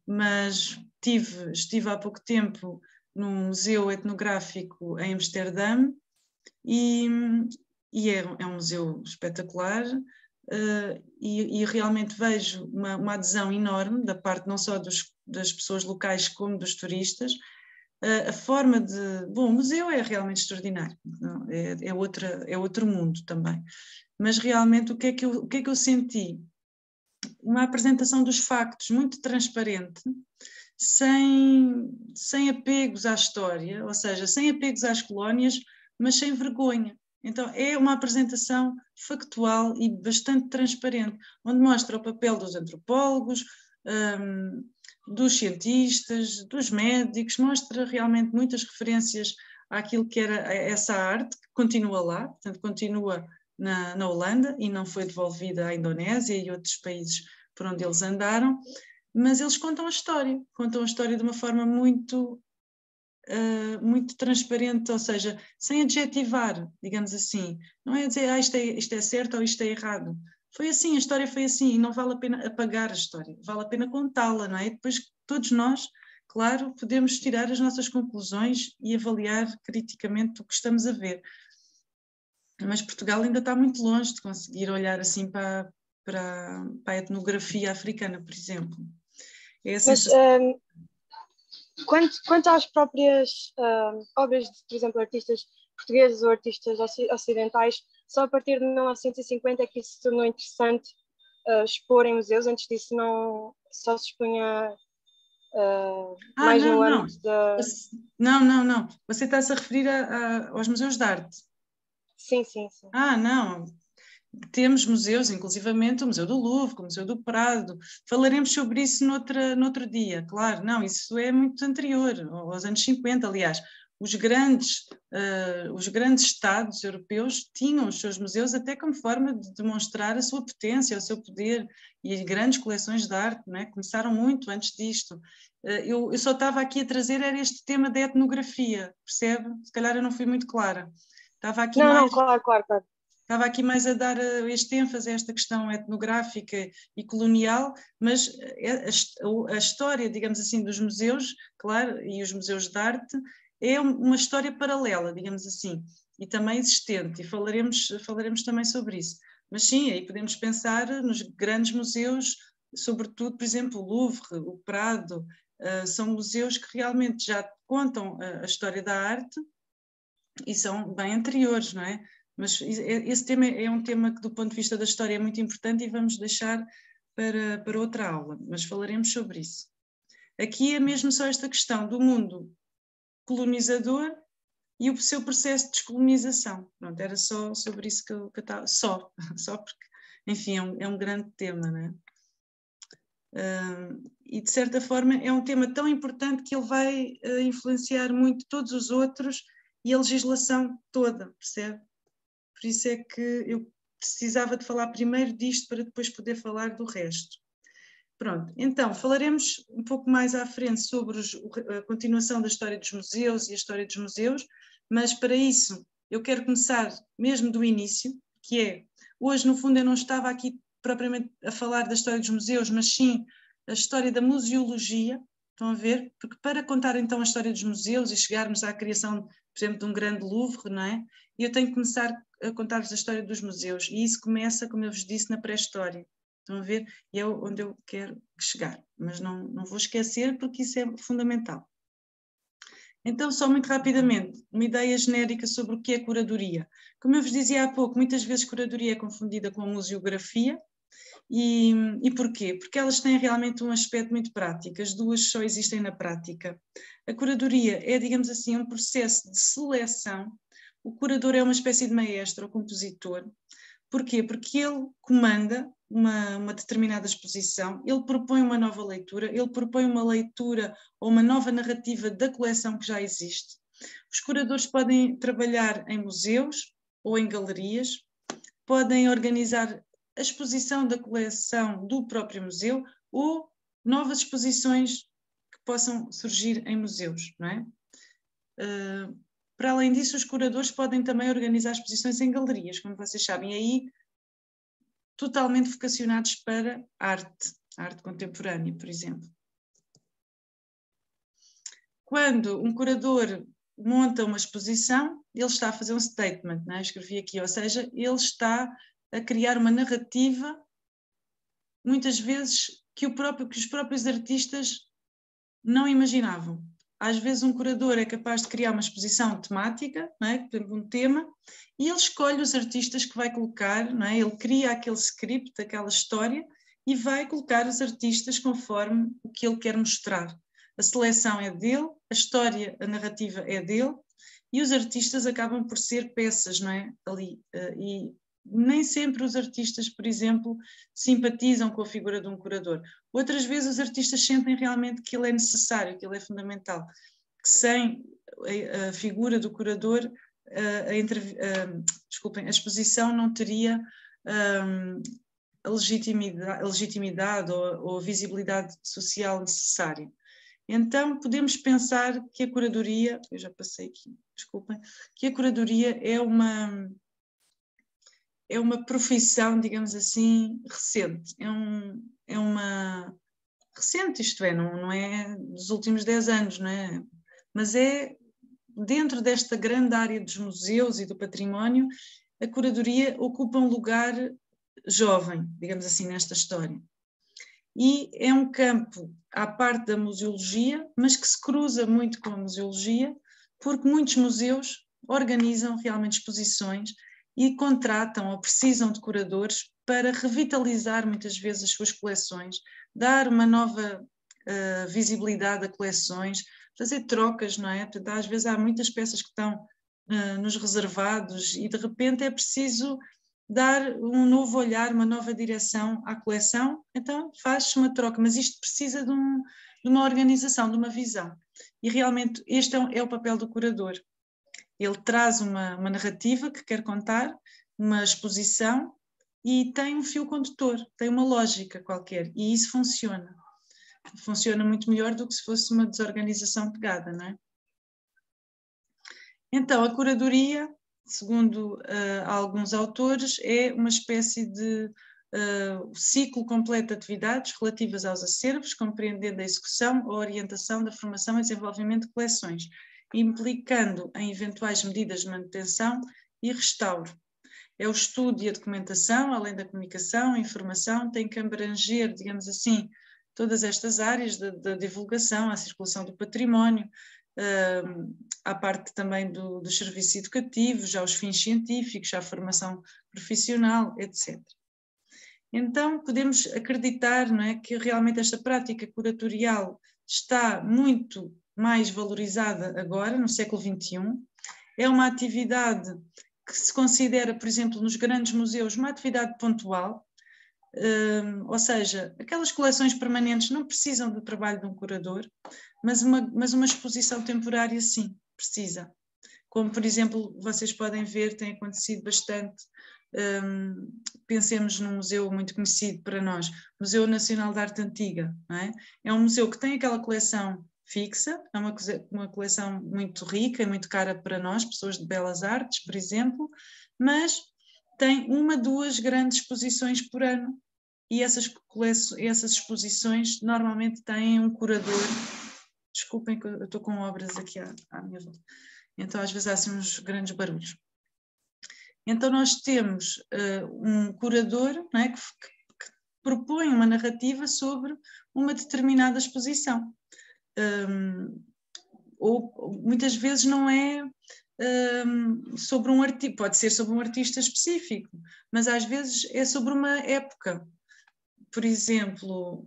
Mas estive há pouco tempo num museu etnográfico em Amsterdã e, é um museu espetacular, e realmente vejo uma adesão enorme da parte não só das pessoas locais como dos turistas. A forma de... Bom, o museu é realmente extraordinário, não? É outro mundo também. Mas realmente o que é que eu senti? Uma apresentação dos factos muito transparente, sem apegos à história, ou seja, sem apegos às colónias, mas sem vergonha. Então, é uma apresentação factual e bastante transparente, onde mostra o papel dos antropólogos, dos cientistas, dos médicos, mostra realmente muitas referências àquilo que era essa arte, que continua lá, portanto, continua na Holanda e não foi devolvida à Indonésia e outros países por onde eles andaram, mas eles contam a história de uma forma muito, muito transparente, ou seja, sem adjetivar, digamos assim. Não é dizer isto é certo ou isto é errado. Foi assim, a história foi assim, e não vale a pena apagar a história, vale a pena contá-la, não é? E depois todos nós, claro, podemos tirar as nossas conclusões e avaliar criticamente o que estamos a ver. Mas Portugal ainda está muito longe de conseguir olhar assim para a etnografia africana, por exemplo. É a Mas quanto às próprias obras de, por exemplo, artistas portugueses ou artistas ocidentais, só a partir de 1950 é que isso se tornou interessante expor em museus. Antes disso não, só se expunha mais não, no não. âmbito da... Não. Você está-se a referir aos museus de arte? Sim, sim, sim. Não. Temos museus, inclusivamente o Museu do Louvre, o Museu do Prado. Falaremos sobre isso noutro dia, claro. Não, isso é muito anterior, aos anos 50, aliás. Os grandes Estados europeus tinham os seus museus até como forma de demonstrar a sua potência, o seu poder, e as grandes coleções de arte, não é? Começaram muito antes disto. Eu só estava aqui a trazer era este tema da etnografia, percebe? Se calhar eu não fui muito clara. Estava aqui Não, claro. Estava aqui mais a dar este ênfase a esta questão etnográfica e colonial, mas a história, digamos assim, dos museus, claro, e os museus de arte, é uma história paralela, digamos assim, e também existente, e falaremos também sobre isso. Mas sim, aí podemos pensar nos grandes museus, sobretudo, por exemplo, o Louvre, o Prado, são museus que realmente já contam a história da arte e são bem anteriores, não é? Mas esse tema é um tema que, do ponto de vista da história, é muito importante e vamos deixar para outra aula, mas falaremos sobre isso. Aqui é mesmo só esta questão do mundo colonizador e o seu processo de descolonização. Pronto, era só sobre isso que eu estava. Só porque, enfim, é um grande tema, não é? E de certa forma é um tema tão importante que ele vai influenciar muito todos os outros e a legislação toda, percebe? Por isso é que eu precisava de falar primeiro disto para depois poder falar do resto. Pronto, então falaremos um pouco mais à frente sobre a continuação da história dos museus e a história dos museus, mas para isso eu quero começar mesmo do início, que é, hoje no fundo eu não estava aqui propriamente a falar da história dos museus, mas sim a história da museologia, estão a ver? Porque para contar então a história dos museus e chegarmos à criação, por exemplo, de um grande Louvre, não é? Eu tenho que começar a contar-vos a história dos museus, e isso começa, como eu vos disse, na pré-história. Estão a ver? E é onde eu quero chegar, mas não vou esquecer porque isso é fundamental. Então, só muito rapidamente, uma ideia genérica sobre o que é curadoria. Como eu vos dizia há pouco, muitas vezes curadoria é confundida com a museografia. E porquê? Porque elas têm realmente um aspecto muito prático, as duas só existem na prática. A curadoria é, digamos assim, um processo de seleção. O curador é uma espécie de maestro ou compositor. Porquê? Porque ele comanda uma determinada exposição, ele propõe uma nova leitura, ele propõe uma leitura ou uma nova narrativa da coleção que já existe. Os curadores podem trabalhar em museus ou em galerias, podem organizar a exposição da coleção do próprio museu ou novas exposições que possam surgir em museus, não é? Para além disso, os curadores podem também organizar exposições em galerias, como vocês sabem, e aí totalmente vocacionados para arte contemporânea, por exemplo. Quando um curador monta uma exposição, ele está a fazer um statement, não é? Eu escrevi aqui, ou seja, ele está a criar uma narrativa, muitas vezes, que os próprios artistas não imaginavam. Às vezes um curador é capaz de criar uma exposição temática, não é? Por exemplo, um tema, e ele escolhe os artistas que vai colocar, não é? Ele cria aquele script, aquela história, e vai colocar os artistas conforme o que ele quer mostrar. A seleção é dele, a história, a narrativa é dele, e os artistas acabam por ser peças, não é? Ali. E nem sempre os artistas, por exemplo, simpatizam com a figura de um curador. Outras vezes os artistas sentem realmente que ele é necessário, que ele é fundamental, que sem a figura do curador, a exposição não teria a legitimidade ou a visibilidade social necessária. Então, podemos pensar que a curadoria, eu já passei aqui, desculpem, que a curadoria é uma profissão, digamos assim, recente. É uma recente, isto é, não é dos últimos 10 anos, não é? Mas é dentro desta grande área dos museus e do património, a curadoria ocupa um lugar jovem, digamos assim, nesta história. E é um campo à parte da museologia, mas que se cruza muito com a museologia, porque muitos museus organizam realmente exposições e contratam ou precisam de curadores para revitalizar muitas vezes as suas coleções, dar uma nova a visibilidade a coleções, fazer trocas, não é? Portanto, às vezes há muitas peças que estão nos reservados e de repente é preciso dar um novo olhar, uma nova direção à coleção, então faz-se uma troca, mas isto precisa de uma organização, de uma visão. E realmente este é o papel do curador. Ele traz uma narrativa que quer contar, uma exposição e tem um fio condutor, tem uma lógica qualquer, e isso funciona. Funciona muito melhor do que se fosse uma desorganização pegada, não é? Então, a curadoria, segundo alguns autores, é uma espécie de ciclo completo de atividades relativas aos acervos, compreendendo a execução, a orientação da formação e desenvolvimento de coleções, implicando em eventuais medidas de manutenção e restauro. É o estudo e a documentação, além da comunicação, a informação, tem que abranger, digamos assim, todas estas áreas da divulgação, a circulação do património, à parte também dos serviços educativos, aos fins científicos, à formação profissional, etc. Então, podemos acreditar, não é, que realmente esta prática curatorial está muito mais valorizada agora, no século XXI. É uma atividade que se considera, por exemplo, nos grandes museus, uma atividade pontual, ou seja, aquelas coleções permanentes não precisam do trabalho de um curador, mas uma exposição temporária sim, precisa. Como, por exemplo, vocês podem ver, tem acontecido bastante, pensemos num museu muito conhecido para nós, Museu Nacional de Arte Antiga, não é? É um museu que tem aquela coleção fixa, é uma coleção muito rica e muito cara para nós, pessoas de belas artes, por exemplo, mas tem 1, 2 grandes exposições por ano e essas exposições normalmente têm um curador. Desculpem que eu estou com obras aqui à minha volta, então às vezes há assim uns grandes barulhos. Então nós temos um curador, não é, que propõe uma narrativa sobre uma determinada exposição. Ou muitas vezes não é sobre um artista, pode ser sobre um artista específico, mas às vezes é sobre uma época. Por exemplo,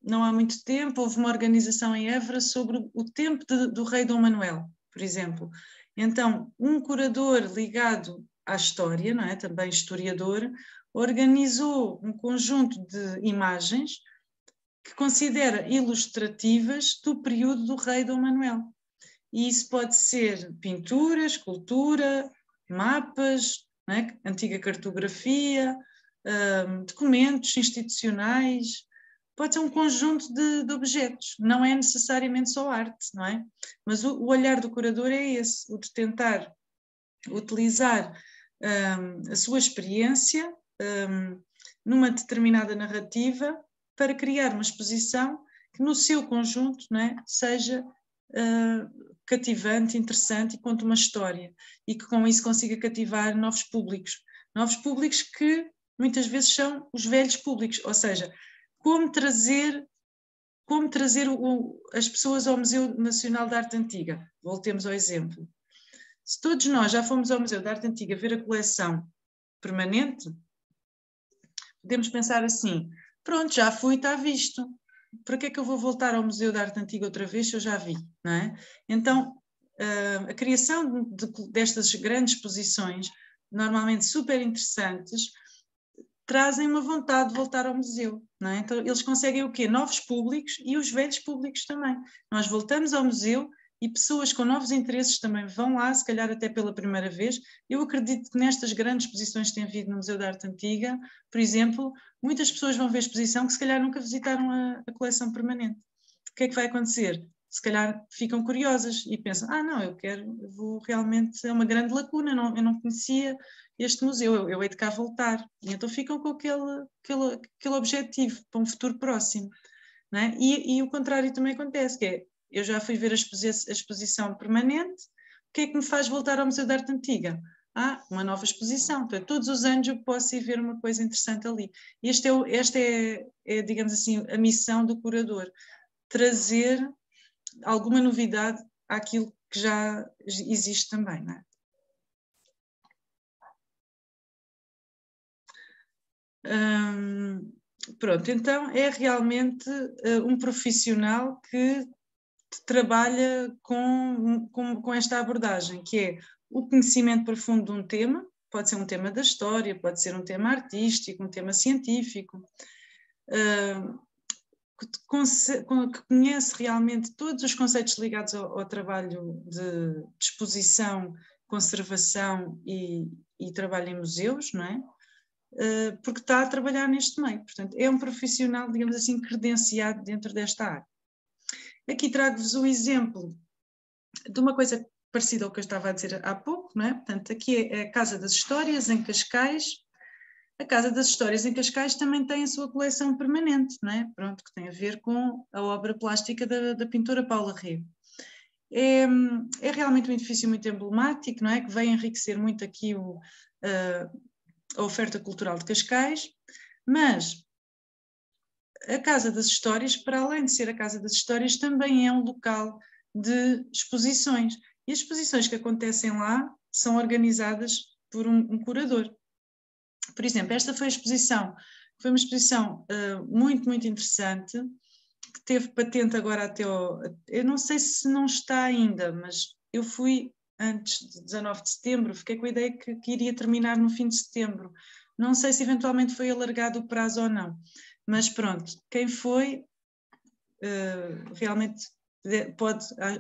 não há muito tempo houve uma organização em Évora sobre o tempo do rei Dom Manuel, por exemplo. Então, um curador ligado à história, não é? Também historiador, organizou um conjunto de imagens que considera ilustrativas do período do rei Dom Manuel. E isso pode ser pintura, escultura, mapas, não é? Antiga cartografia, documentos institucionais, pode ser um conjunto de objetos, não é necessariamente só arte, não é? Mas o olhar do curador é esse, o de tentar utilizar a sua experiência numa determinada narrativa para criar uma exposição que no seu conjunto, não é, seja cativante, interessante e conte uma história e que com isso consiga cativar novos públicos que muitas vezes são os velhos públicos, ou seja, como trazer as pessoas ao Museu Nacional de Arte Antiga. Voltemos ao exemplo. Se todos nós já fomos ao Museu de Arte Antiga ver a coleção permanente, podemos pensar assim, pronto, já fui, está visto. Para que é que eu vou voltar ao Museu de Arte Antiga outra vez se eu já vi, não é? Então, a criação destas grandes exposições, normalmente super interessantes, trazem uma vontade de voltar ao museu, não é? Então eles conseguem o quê? Novos públicos e os velhos públicos também. Nós voltamos ao museu e pessoas com novos interesses também vão lá, se calhar até pela primeira vez. Eu acredito que nestas grandes exposições que têm havido no Museu da Arte Antiga, por exemplo, muitas pessoas vão ver a exposição que se calhar nunca visitaram a coleção permanente. O que é que vai acontecer? Se calhar ficam curiosas e pensam, não, eu vou realmente, é uma grande lacuna, eu não conhecia este museu, eu hei de cá voltar. E então ficam com aquele objetivo para um futuro próximo. Não é? E o contrário também acontece, que é, eu já fui ver a exposição permanente, o que é que me faz voltar ao Museu da Arte Antiga? Uma nova exposição. Então, todos os anos eu posso ir ver uma coisa interessante ali. E esta é, digamos assim, a missão do curador, trazer alguma novidade àquilo que já existe também, não é? Pronto, então é realmente um profissional que trabalha com esta abordagem, que é o conhecimento profundo de um tema, pode ser um tema da história, pode ser um tema artístico, um tema científico, que conhece realmente todos os conceitos ligados ao trabalho de exposição, conservação e trabalho em museus, não é? Porque está a trabalhar neste meio. Portanto, é um profissional, digamos assim, credenciado dentro desta área. Aqui trago-vos o exemplo de uma coisa parecida ao que eu estava a dizer há pouco, não é? Portanto, aqui é a Casa das Histórias, em Cascais. A Casa das Histórias em Cascais também tem a sua coleção permanente, não é? Pronto, que tem a ver com a obra plástica da pintora Paula Rego. É realmente um edifício muito emblemático, não é? Que vem enriquecer muito aqui a oferta cultural de Cascais, mas a Casa das Histórias, para além de ser a Casa das Histórias, também é um local de exposições. E as exposições que acontecem lá são organizadas por um curador. Por exemplo, esta foi uma exposição muito, muito interessante, que teve patente agora até eu não sei se não está ainda, mas eu fui antes de 19 de setembro, fiquei com a ideia que iria terminar no fim de setembro. Não sei se eventualmente foi alargado o prazo ou não, mas pronto, quem foi realmente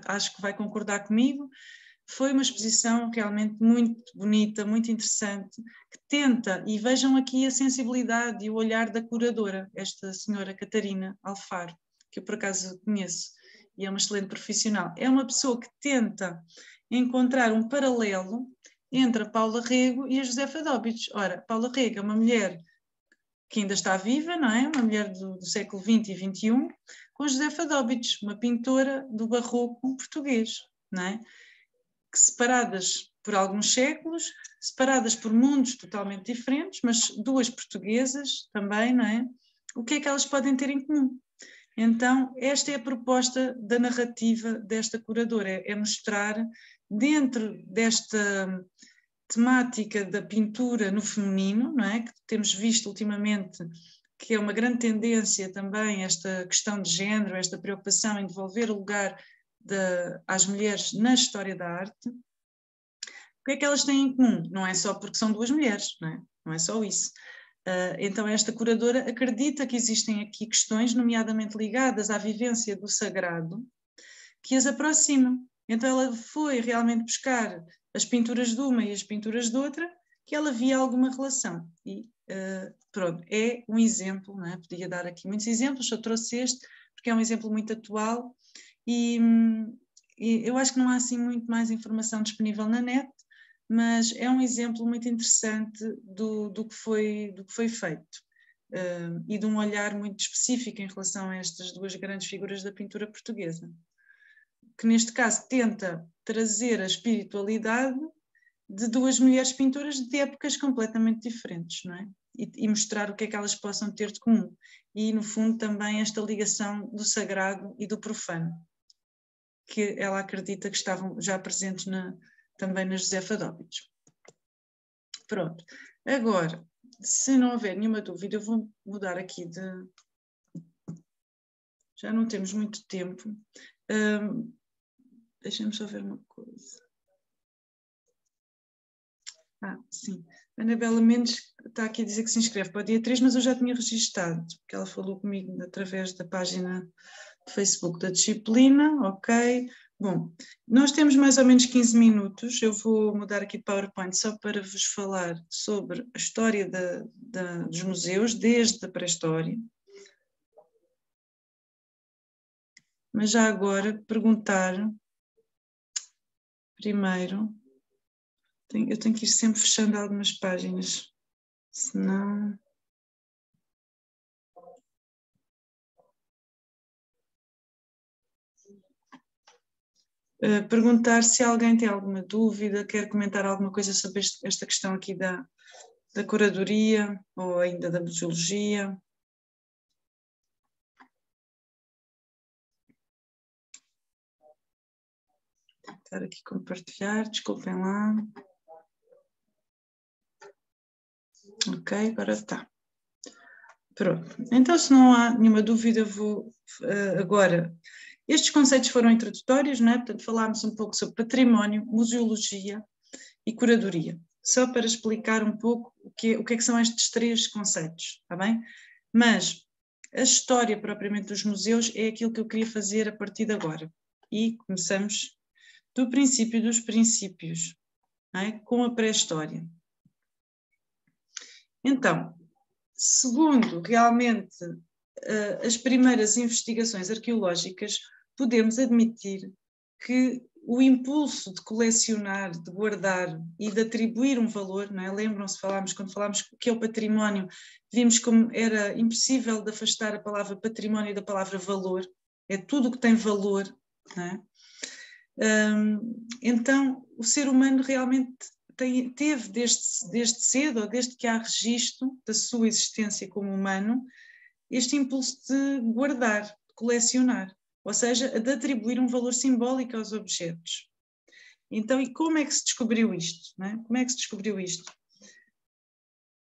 acho que vai concordar comigo. Foi uma exposição realmente muito bonita, muito interessante, que tenta, e vejam aqui a sensibilidade e o olhar da curadora, esta senhora Catarina Alfaro, que eu por acaso conheço, e é uma excelente profissional. É uma pessoa que tenta encontrar um paralelo entre a Paula Rego e a Josefa Dóbitos. Ora, Paula Rego é uma mulher que ainda está viva, não é? Uma mulher do século XX e XXI, com Josefa Dóbitos, uma pintora do barroco português, não é? Que separadas por alguns séculos, separadas por mundos totalmente diferentes, mas duas portuguesas também, não é? O que é que elas podem ter em comum? Então, esta é a proposta da narrativa desta curadora, é mostrar dentro desta temática da pintura no feminino, não é? Que temos visto ultimamente que é uma grande tendência também esta questão de género, esta preocupação em devolver o lugar às mulheres na história da arte. O que é que elas têm em comum? Não é só porque são duas mulheres, não é? Não é só isso. Então esta curadora acredita que existem aqui questões, nomeadamente ligadas à vivência do sagrado, que as aproximam. Então ela foi realmente buscar as pinturas de uma e as pinturas de outra, que ela via alguma relação. E pronto, é um exemplo, não é? Podia dar aqui muitos exemplos, só trouxe este, porque é um exemplo muito atual e eu acho que não há assim muito mais informação disponível na net, mas é um exemplo muito interessante do que foi feito e de um olhar muito específico em relação a estas duas grandes figuras da pintura portuguesa, que neste caso tenta trazer a espiritualidade de duas mulheres pintoras de épocas completamente diferentes, não é? E mostrar o que é que elas possam ter de comum. E, no fundo, também esta ligação do sagrado e do profano, que ela acredita que estavam já presentes também na Josefa Dóbitos. Pronto. Agora, se não houver nenhuma dúvida, eu vou mudar aqui de... Já não temos muito tempo. Deixa-me só ver uma coisa. Sim. A Anabela Mendes está aqui a dizer que se inscreve para o dia 3, mas eu já tinha registado, porque ela falou comigo através da página do Facebook da disciplina, ok. Bom, nós temos mais ou menos 15 minutos, eu vou mudar aqui para o PowerPoint só para vos falar sobre a história dos museus, desde a pré-história. Mas já agora perguntar, primeiro, eu tenho que ir sempre fechando algumas páginas, senão... Perguntar se alguém tem alguma dúvida, quer comentar alguma coisa sobre esta questão aqui da curadoria ou ainda da museologia. Vou tentar aqui compartilhar, desculpem lá. Ok, agora está. Pronto, então se não há nenhuma dúvida, vou agora. Estes conceitos foram introdutórios, não é? Portanto, falámos um pouco sobre património, museologia e curadoria, só para explicar um pouco o que é que são estes três conceitos, está bem? Mas a história propriamente dos museus é aquilo que eu queria fazer a partir de agora. E começamos do princípio dos princípios, não é? Com a pré-história. Então, segundo realmente as primeiras investigações arqueológicas, podemos admitir que o impulso de colecionar, de guardar e de atribuir um valor, não é? Lembram-se, quando falámos que é o património, vimos como era impossível de afastar a palavra património da palavra valor, é tudo o que tem valor, não é? Então, o ser humano realmente teve desde cedo, ou desde que há registro da sua existência como humano, este impulso de guardar, de colecionar, ou seja, de atribuir um valor simbólico aos objetos. Então, e como é que se descobriu isto? Não é? Como é que se descobriu isto?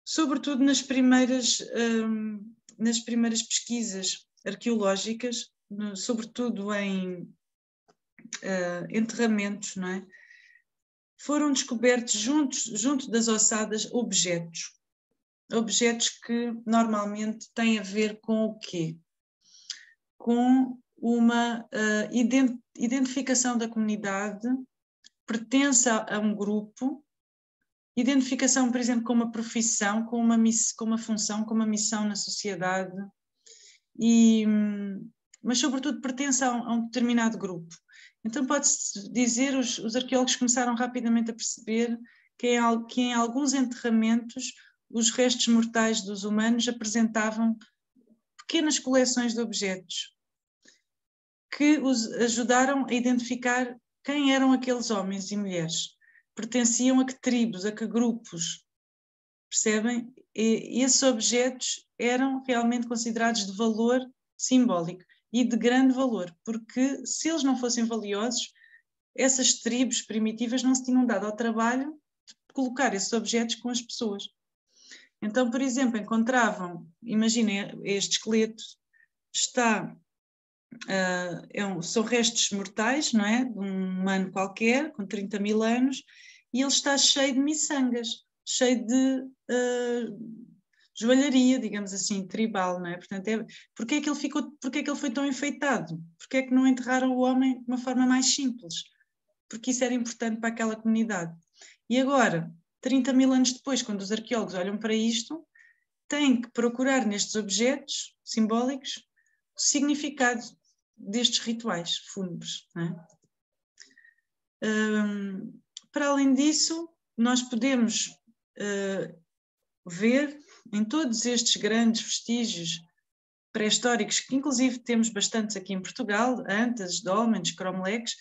Sobretudo nas primeiras pesquisas arqueológicas, sobretudo em enterramentos, não é? Foram descobertos junto das ossadas objetos que normalmente têm a ver com o quê? Com uma identificação da comunidade, pertença a um grupo, identificação, por exemplo, com uma profissão, com uma função, com uma missão na sociedade, mas sobretudo pertence a um determinado grupo. Então pode-se dizer, os arqueólogos começaram rapidamente a perceber que em alguns enterramentos os restos mortais dos humanos apresentavam pequenas coleções de objetos que os ajudaram a identificar quem eram aqueles homens e mulheres, pertenciam a que tribos, a que grupos, percebem? E esses objetos eram realmente considerados de valor simbólico e de grande valor, porque se eles não fossem valiosos, essas tribos primitivas não se tinham dado ao trabalho de colocar esses objetos com as pessoas. Então, por exemplo, encontravam, imaginem, este esqueleto está, são restos mortais, não é? De um humano qualquer, com 30 mil anos, e ele está cheio de miçangas, cheio de joalharia, digamos assim, tribal, não é? Portanto, porque é que ele foi tão enfeitado? Porque é que não enterraram o homem de uma forma mais simples? Porque isso era importante para aquela comunidade. E agora, 30 mil anos depois, quando os arqueólogos olham para isto, têm que procurar nestes objetos simbólicos o significado destes rituais fúnebres. Não é? Para além disso, nós podemos ver em todos estes grandes vestígios pré-históricos, que inclusive temos bastantes aqui em Portugal, antas, dólmenes, cromlechs,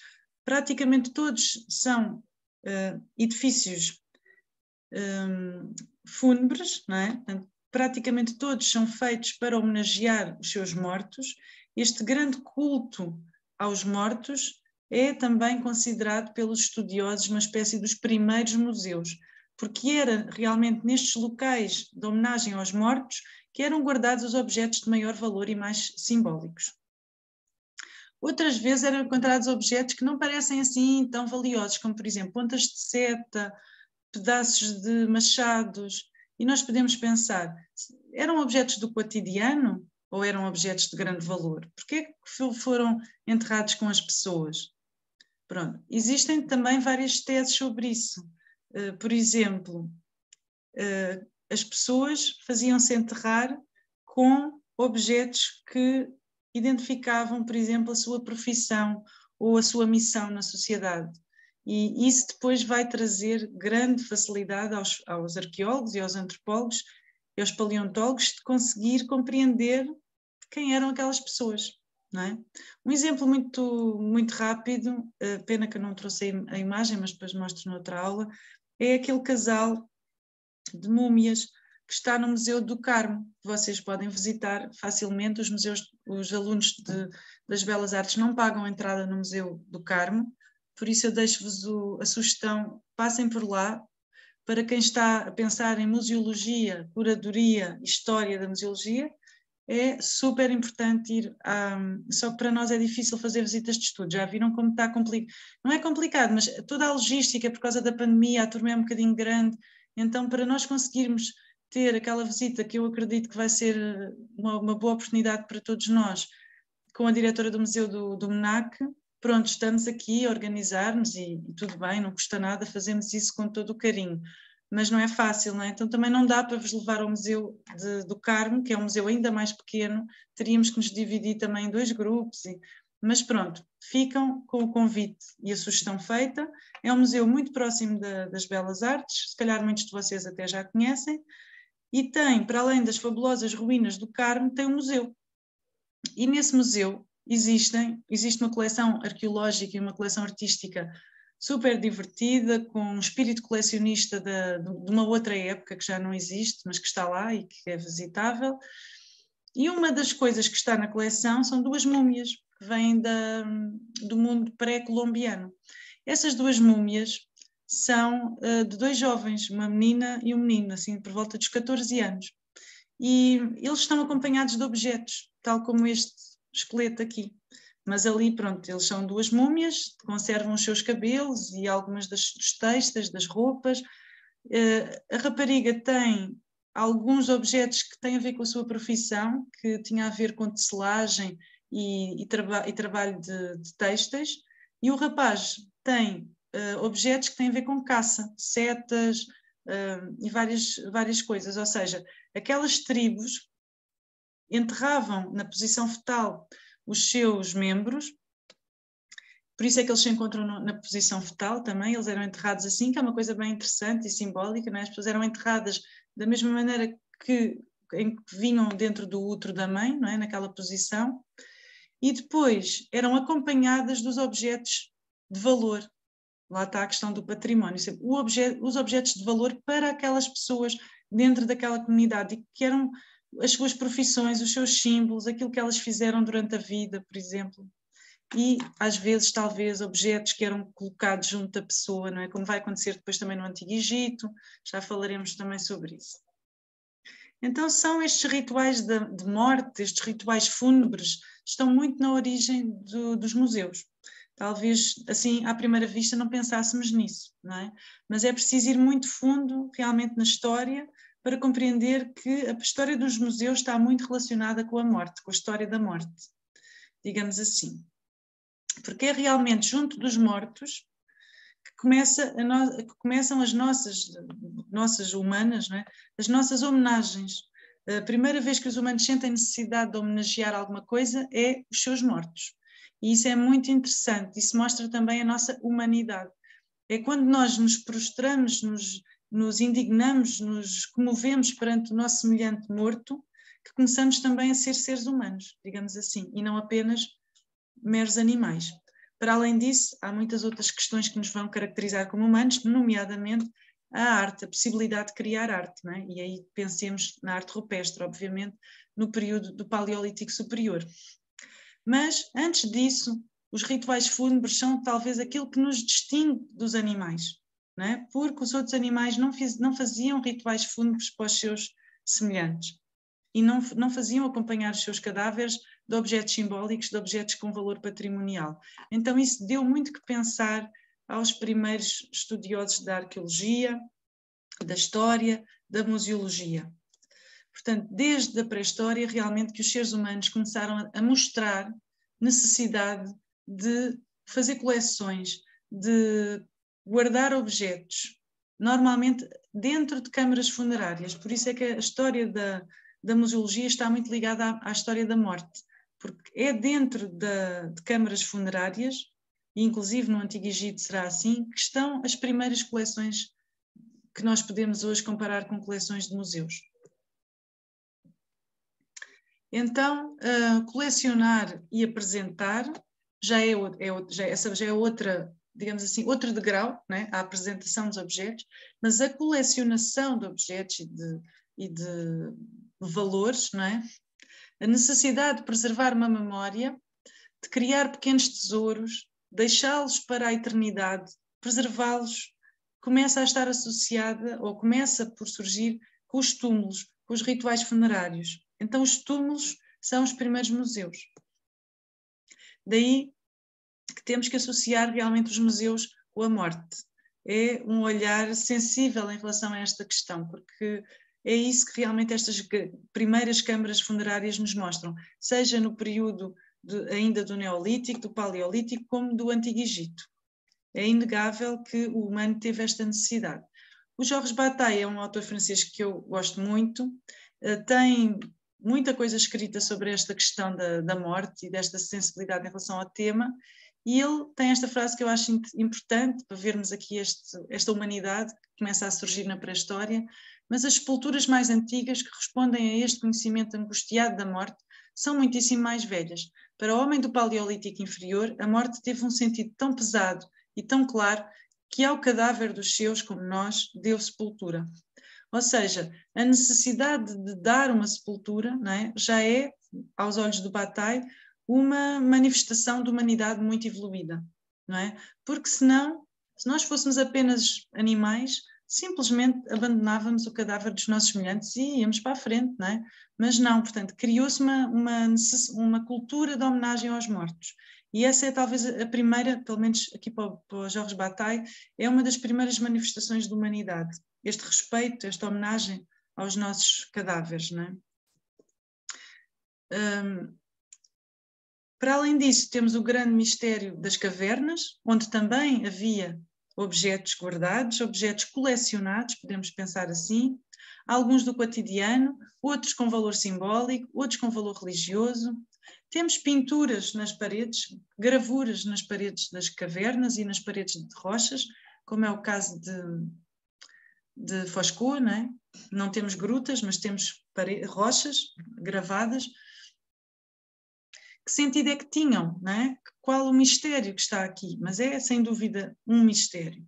praticamente todos são edifícios fúnebres, não é? Portanto, praticamente todos são feitos para homenagear os seus mortos. Este grande culto aos mortos é também considerado pelos estudiosos uma espécie dos primeiros museus, porque era realmente nestes locais de homenagem aos mortos que eram guardados os objetos de maior valor e mais simbólicos. Outras vezes eram encontrados objetos que não parecem assim tão valiosos, como por exemplo pontas de seta, pedaços de machados, e nós podemos pensar, eram objetos do cotidiano ou eram objetos de grande valor? Porquê é que foram enterrados com as pessoas? Pronto, existem também várias teses sobre isso. Por exemplo, as pessoas faziam-se enterrar com objetos que identificavam, por exemplo, a sua profissão ou a sua missão na sociedade. E isso depois vai trazer grande facilidade aos arqueólogos e aos antropólogos e aos paleontólogos de conseguir compreender quem eram aquelas pessoas. Não é? Um exemplo muito, muito rápido, pena que eu não trouxe a imagem, mas depois mostro noutra aula, é aquele casal de múmias que está no Museu do Carmo. Vocês podem visitar facilmente os museus, os alunos das Belas Artes não pagam entrada no Museu do Carmo, por isso eu deixo-vos a sugestão, passem por lá, para quem está a pensar em museologia, curadoria, história da museologia, é super importante ir só que para nós é difícil fazer visitas de estudo, já viram como está complicado, não é complicado, mas toda a logística por causa da pandemia, a turma é um bocadinho grande, então para nós conseguirmos ter aquela visita que eu acredito que vai ser uma boa oportunidade para todos nós, com a diretora do Museu do MNAC, pronto, estamos aqui a organizar-nos e tudo bem, não custa nada, fazemos isso com todo o carinho. Mas não é fácil, não é? Então também não dá para vos levar ao Museu do Carmo, que é um museu ainda mais pequeno, teríamos que nos dividir também em 2 grupos, mas pronto, ficam com o convite e a sugestão feita. É um museu muito próximo das Belas Artes, se calhar muitos de vocês até já conhecem, e tem, para além das fabulosas ruínas do Carmo, tem um museu. E nesse museu existe uma coleção arqueológica e uma coleção artística super divertida, com um espírito colecionista de uma outra época que já não existe, mas que está lá e que é visitável. E uma das coisas que está na coleção são 2 múmias que vêm do mundo pré-colombiano. Essas 2 múmias são de 2 jovens, uma menina e um menino, assim, por volta dos 14 anos. E eles estão acompanhados de objetos, tal como este esqueleto aqui. Mas ali, pronto, eles são 2 múmias, conservam os seus cabelos e algumas dos textos, das roupas. A rapariga tem alguns objetos que têm a ver com a sua profissão, que tinha a ver com tecelagem e trabalho de têxteis, e o rapaz tem objetos que têm a ver com caça, setas e várias coisas, ou seja, aquelas tribos enterravam na posição fetal os seus membros, por isso é que eles se encontram na posição fetal também, eles eram enterrados assim, que é uma coisa bem interessante e simbólica, não é? As pessoas eram enterradas da mesma maneira que vinham dentro do útero da mãe, não é? Naquela posição, e depois eram acompanhadas dos objetos de valor. Lá está a questão do património, os objetos de valor para aquelas pessoas dentro daquela comunidade, e que eram as suas profissões, os seus símbolos, aquilo que elas fizeram durante a vida, por exemplo. E, às vezes, talvez, objetos que eram colocados junto da pessoa, não é? Como vai acontecer depois também no Antigo Egito, já falaremos também sobre isso. Então, são estes rituais de morte, estes rituais fúnebres, estão muito na origem dos museus. Talvez, assim, à primeira vista, não pensássemos nisso, não é? Mas é preciso ir muito fundo, realmente, na história, para compreender que a história dos museus está muito relacionada com a morte, com a história da morte, digamos assim. Porque é realmente junto dos mortos que começam as nossas humanas, não é? As nossas homenagens. A primeira vez que os humanos sentem necessidade de homenagear alguma coisa é os seus mortos. E isso é muito interessante, isso mostra também a nossa humanidade. É quando nós nos prostramos, nos indignamos, nos comovemos perante o nosso semelhante morto, que começamos também a ser seres humanos, digamos assim, e não apenas meros animais. Para além disso, há muitas outras questões que nos vão caracterizar como humanos, nomeadamente a arte, a possibilidade de criar arte, não é? E aí pensemos na arte rupestre, obviamente, no período do Paleolítico Superior. Mas, antes disso, os rituais fúnebres são talvez aquilo que nos distingue dos animais, não é? Porque os outros animais não faziam rituais fúnebres para os seus semelhantes e não faziam acompanhar os seus cadáveres de objetos simbólicos, de objetos com valor patrimonial. Então isso deu muito que pensar aos primeiros estudiosos da arqueologia, da história, da museologia. Portanto, desde a pré-história, realmente que os seres humanos começaram a mostrar necessidade de fazer coleções, de guardar objetos, normalmente dentro de câmaras funerárias. Por isso é que a história da museologia está muito ligada à história da morte, porque é dentro de câmaras funerárias, e inclusive no Antigo Egito será assim, que estão as primeiras coleções que nós podemos hoje comparar com coleções de museus. Então, colecionar e apresentar essa já é outra, digamos assim, outro degrau, né? A apresentação dos objetos, mas a colecionação de objetos e de valores, não é? A necessidade de preservar uma memória, de criar pequenos tesouros, deixá-los para a eternidade, preservá-los começa a estar associada, ou começa por surgir, com os túmulos, com os rituais funerários. Então os túmulos são os primeiros museus. Daí que temos que associar realmente os museus com a morte. É um olhar sensível em relação a esta questão, porque é isso que realmente estas primeiras câmaras funerárias nos mostram, seja no período ainda do Neolítico, do Paleolítico, como do Antigo Egito. É inegável que o humano teve esta necessidade. O Georges Bataille é um autor francês que eu gosto muito, tem muita coisa escrita sobre esta questão da morte e desta sensibilidade em relação ao tema, e ele tem esta frase que eu acho importante para vermos aqui esta humanidade que começa a surgir na pré-história, mas as sepulturas mais antigas que respondem a este conhecimento angustiado da morte são muitíssimo mais velhas. Para o homem do Paleolítico inferior, a morte teve um sentido tão pesado e tão claro que ao cadáver dos seus, como nós, deu sepultura. Ou seja, a necessidade de dar uma sepultura, não é, já é, aos olhos do Bataille, uma manifestação de humanidade muito evoluída, não é? Porque senão, se nós fôssemos apenas animais, simplesmente abandonávamos o cadáver dos nossos semelhantes e íamos para a frente, não é? Mas não, portanto, criou-se uma cultura de homenagem aos mortos. E essa é talvez a primeira, pelo menos aqui para o Georges Bataille, é uma das primeiras manifestações de humanidade. Este respeito, esta homenagem aos nossos cadáveres, não é? Para além disso, temos o grande mistério das cavernas, onde também havia objetos guardados, objetos colecionados, podemos pensar assim, alguns do cotidiano, outros com valor simbólico, outros com valor religioso. Temos pinturas nas paredes, gravuras nas paredes das cavernas e nas paredes de rochas, como é o caso de Foscou, não é? Não temos grutas, mas temos rochas gravadas. Que sentido é que tinham, não é? Qual o mistério que está aqui? Mas é, sem dúvida, um mistério.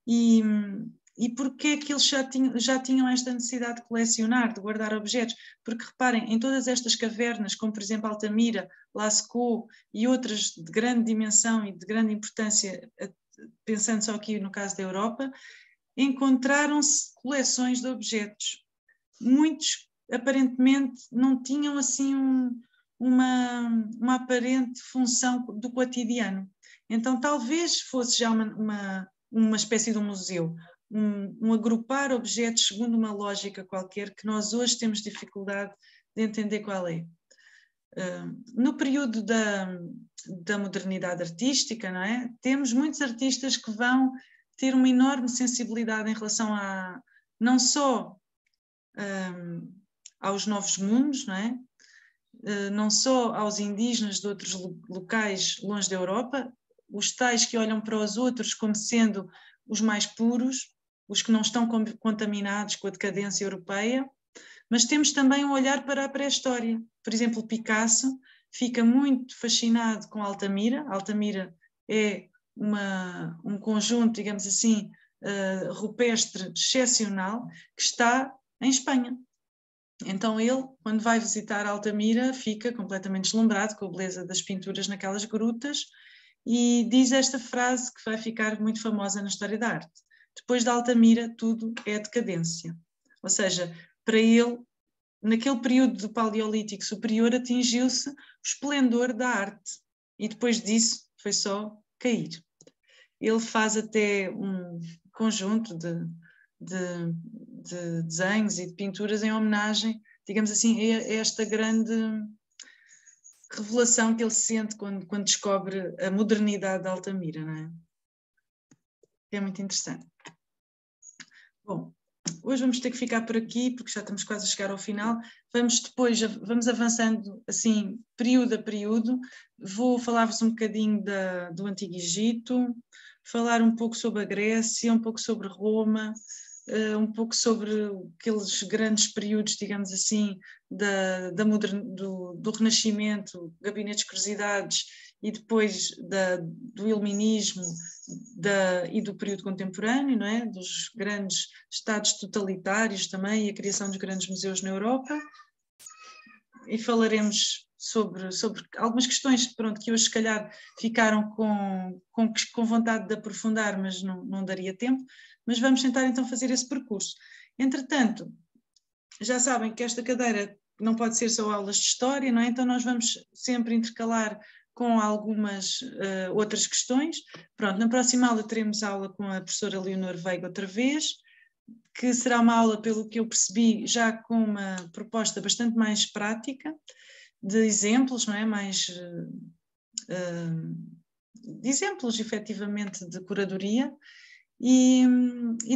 E porquê é que eles já tinham esta necessidade de colecionar, de guardar objetos? Porque, reparem, em todas estas cavernas, como, por exemplo, Altamira, Lascaux e outras de grande dimensão e de grande importância, pensando só aqui no caso da Europa, encontraram-se coleções de objetos. Muitos, aparentemente, não tinham assim uma aparente função do cotidiano. Então, talvez fosse já uma espécie de um museu, um agrupar objetos segundo uma lógica qualquer que nós hoje temos dificuldade de entender qual é. No período da modernidade artística, não é? Temos muitos artistas que vão ter uma enorme sensibilidade em relação não só aos novos mundos, não é? Não só aos indígenas de outros locais longe da Europa, os tais que olham para os outros como sendo os mais puros, os que não estão contaminados com a decadência europeia, mas temos também um olhar para a pré-história. Por exemplo, Picasso fica muito fascinado com Altamira. Altamira é um conjunto, digamos assim, rupestre excepcional que está em Espanha. Então ele, quando vai visitar Altamira, fica completamente deslumbrado com a beleza das pinturas naquelas grutas e diz esta frase que vai ficar muito famosa na história da arte: depois de Altamira tudo é decadência. Ou seja, para ele, naquele período do Paleolítico superior, atingiu-se o esplendor da arte e depois disso foi só cair. Ele faz até um conjunto de desenhos e de pinturas em homenagem, digamos assim, a esta grande revelação que ele sente quando descobre a modernidade de Altamira, não é? É muito interessante. Bom, hoje vamos ter que ficar por aqui, porque já estamos quase a chegar ao final. Vamos avançando assim, período a período. Vou falar-vos um bocadinho do Antigo Egito, falar um pouco sobre a Grécia, um pouco sobre Roma, um pouco sobre aqueles grandes períodos, digamos assim, do Renascimento, gabinetes de curiosidades, e depois do Iluminismo e do período contemporâneo, não é? Dos grandes estados totalitários também e a criação dos grandes museus na Europa. E falaremos sobre algumas questões, pronto, que hoje se calhar ficaram com vontade de aprofundar, mas não daria tempo. mas vamos tentar então fazer esse percurso. Entretanto, já sabem que esta cadeira não pode ser só aulas de história, não é? Então nós vamos sempre intercalar com algumas outras questões. Pronto, na próxima aula teremos aula com a professora Leonor Veiga outra vez, que será uma aula, pelo que eu percebi, já com uma proposta bastante mais prática, de exemplos, não é? Mais de exemplos, efetivamente, de curadoria. E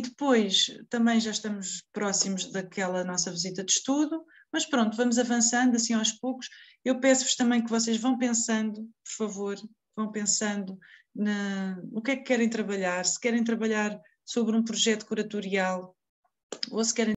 depois também já estamos próximos daquela nossa visita de estudo, mas pronto, vamos avançando assim aos poucos. Eu peço-vos também que vocês vão pensando, por favor, vão pensando no que é que querem trabalhar, se querem trabalhar sobre um projeto curatorial ou se querem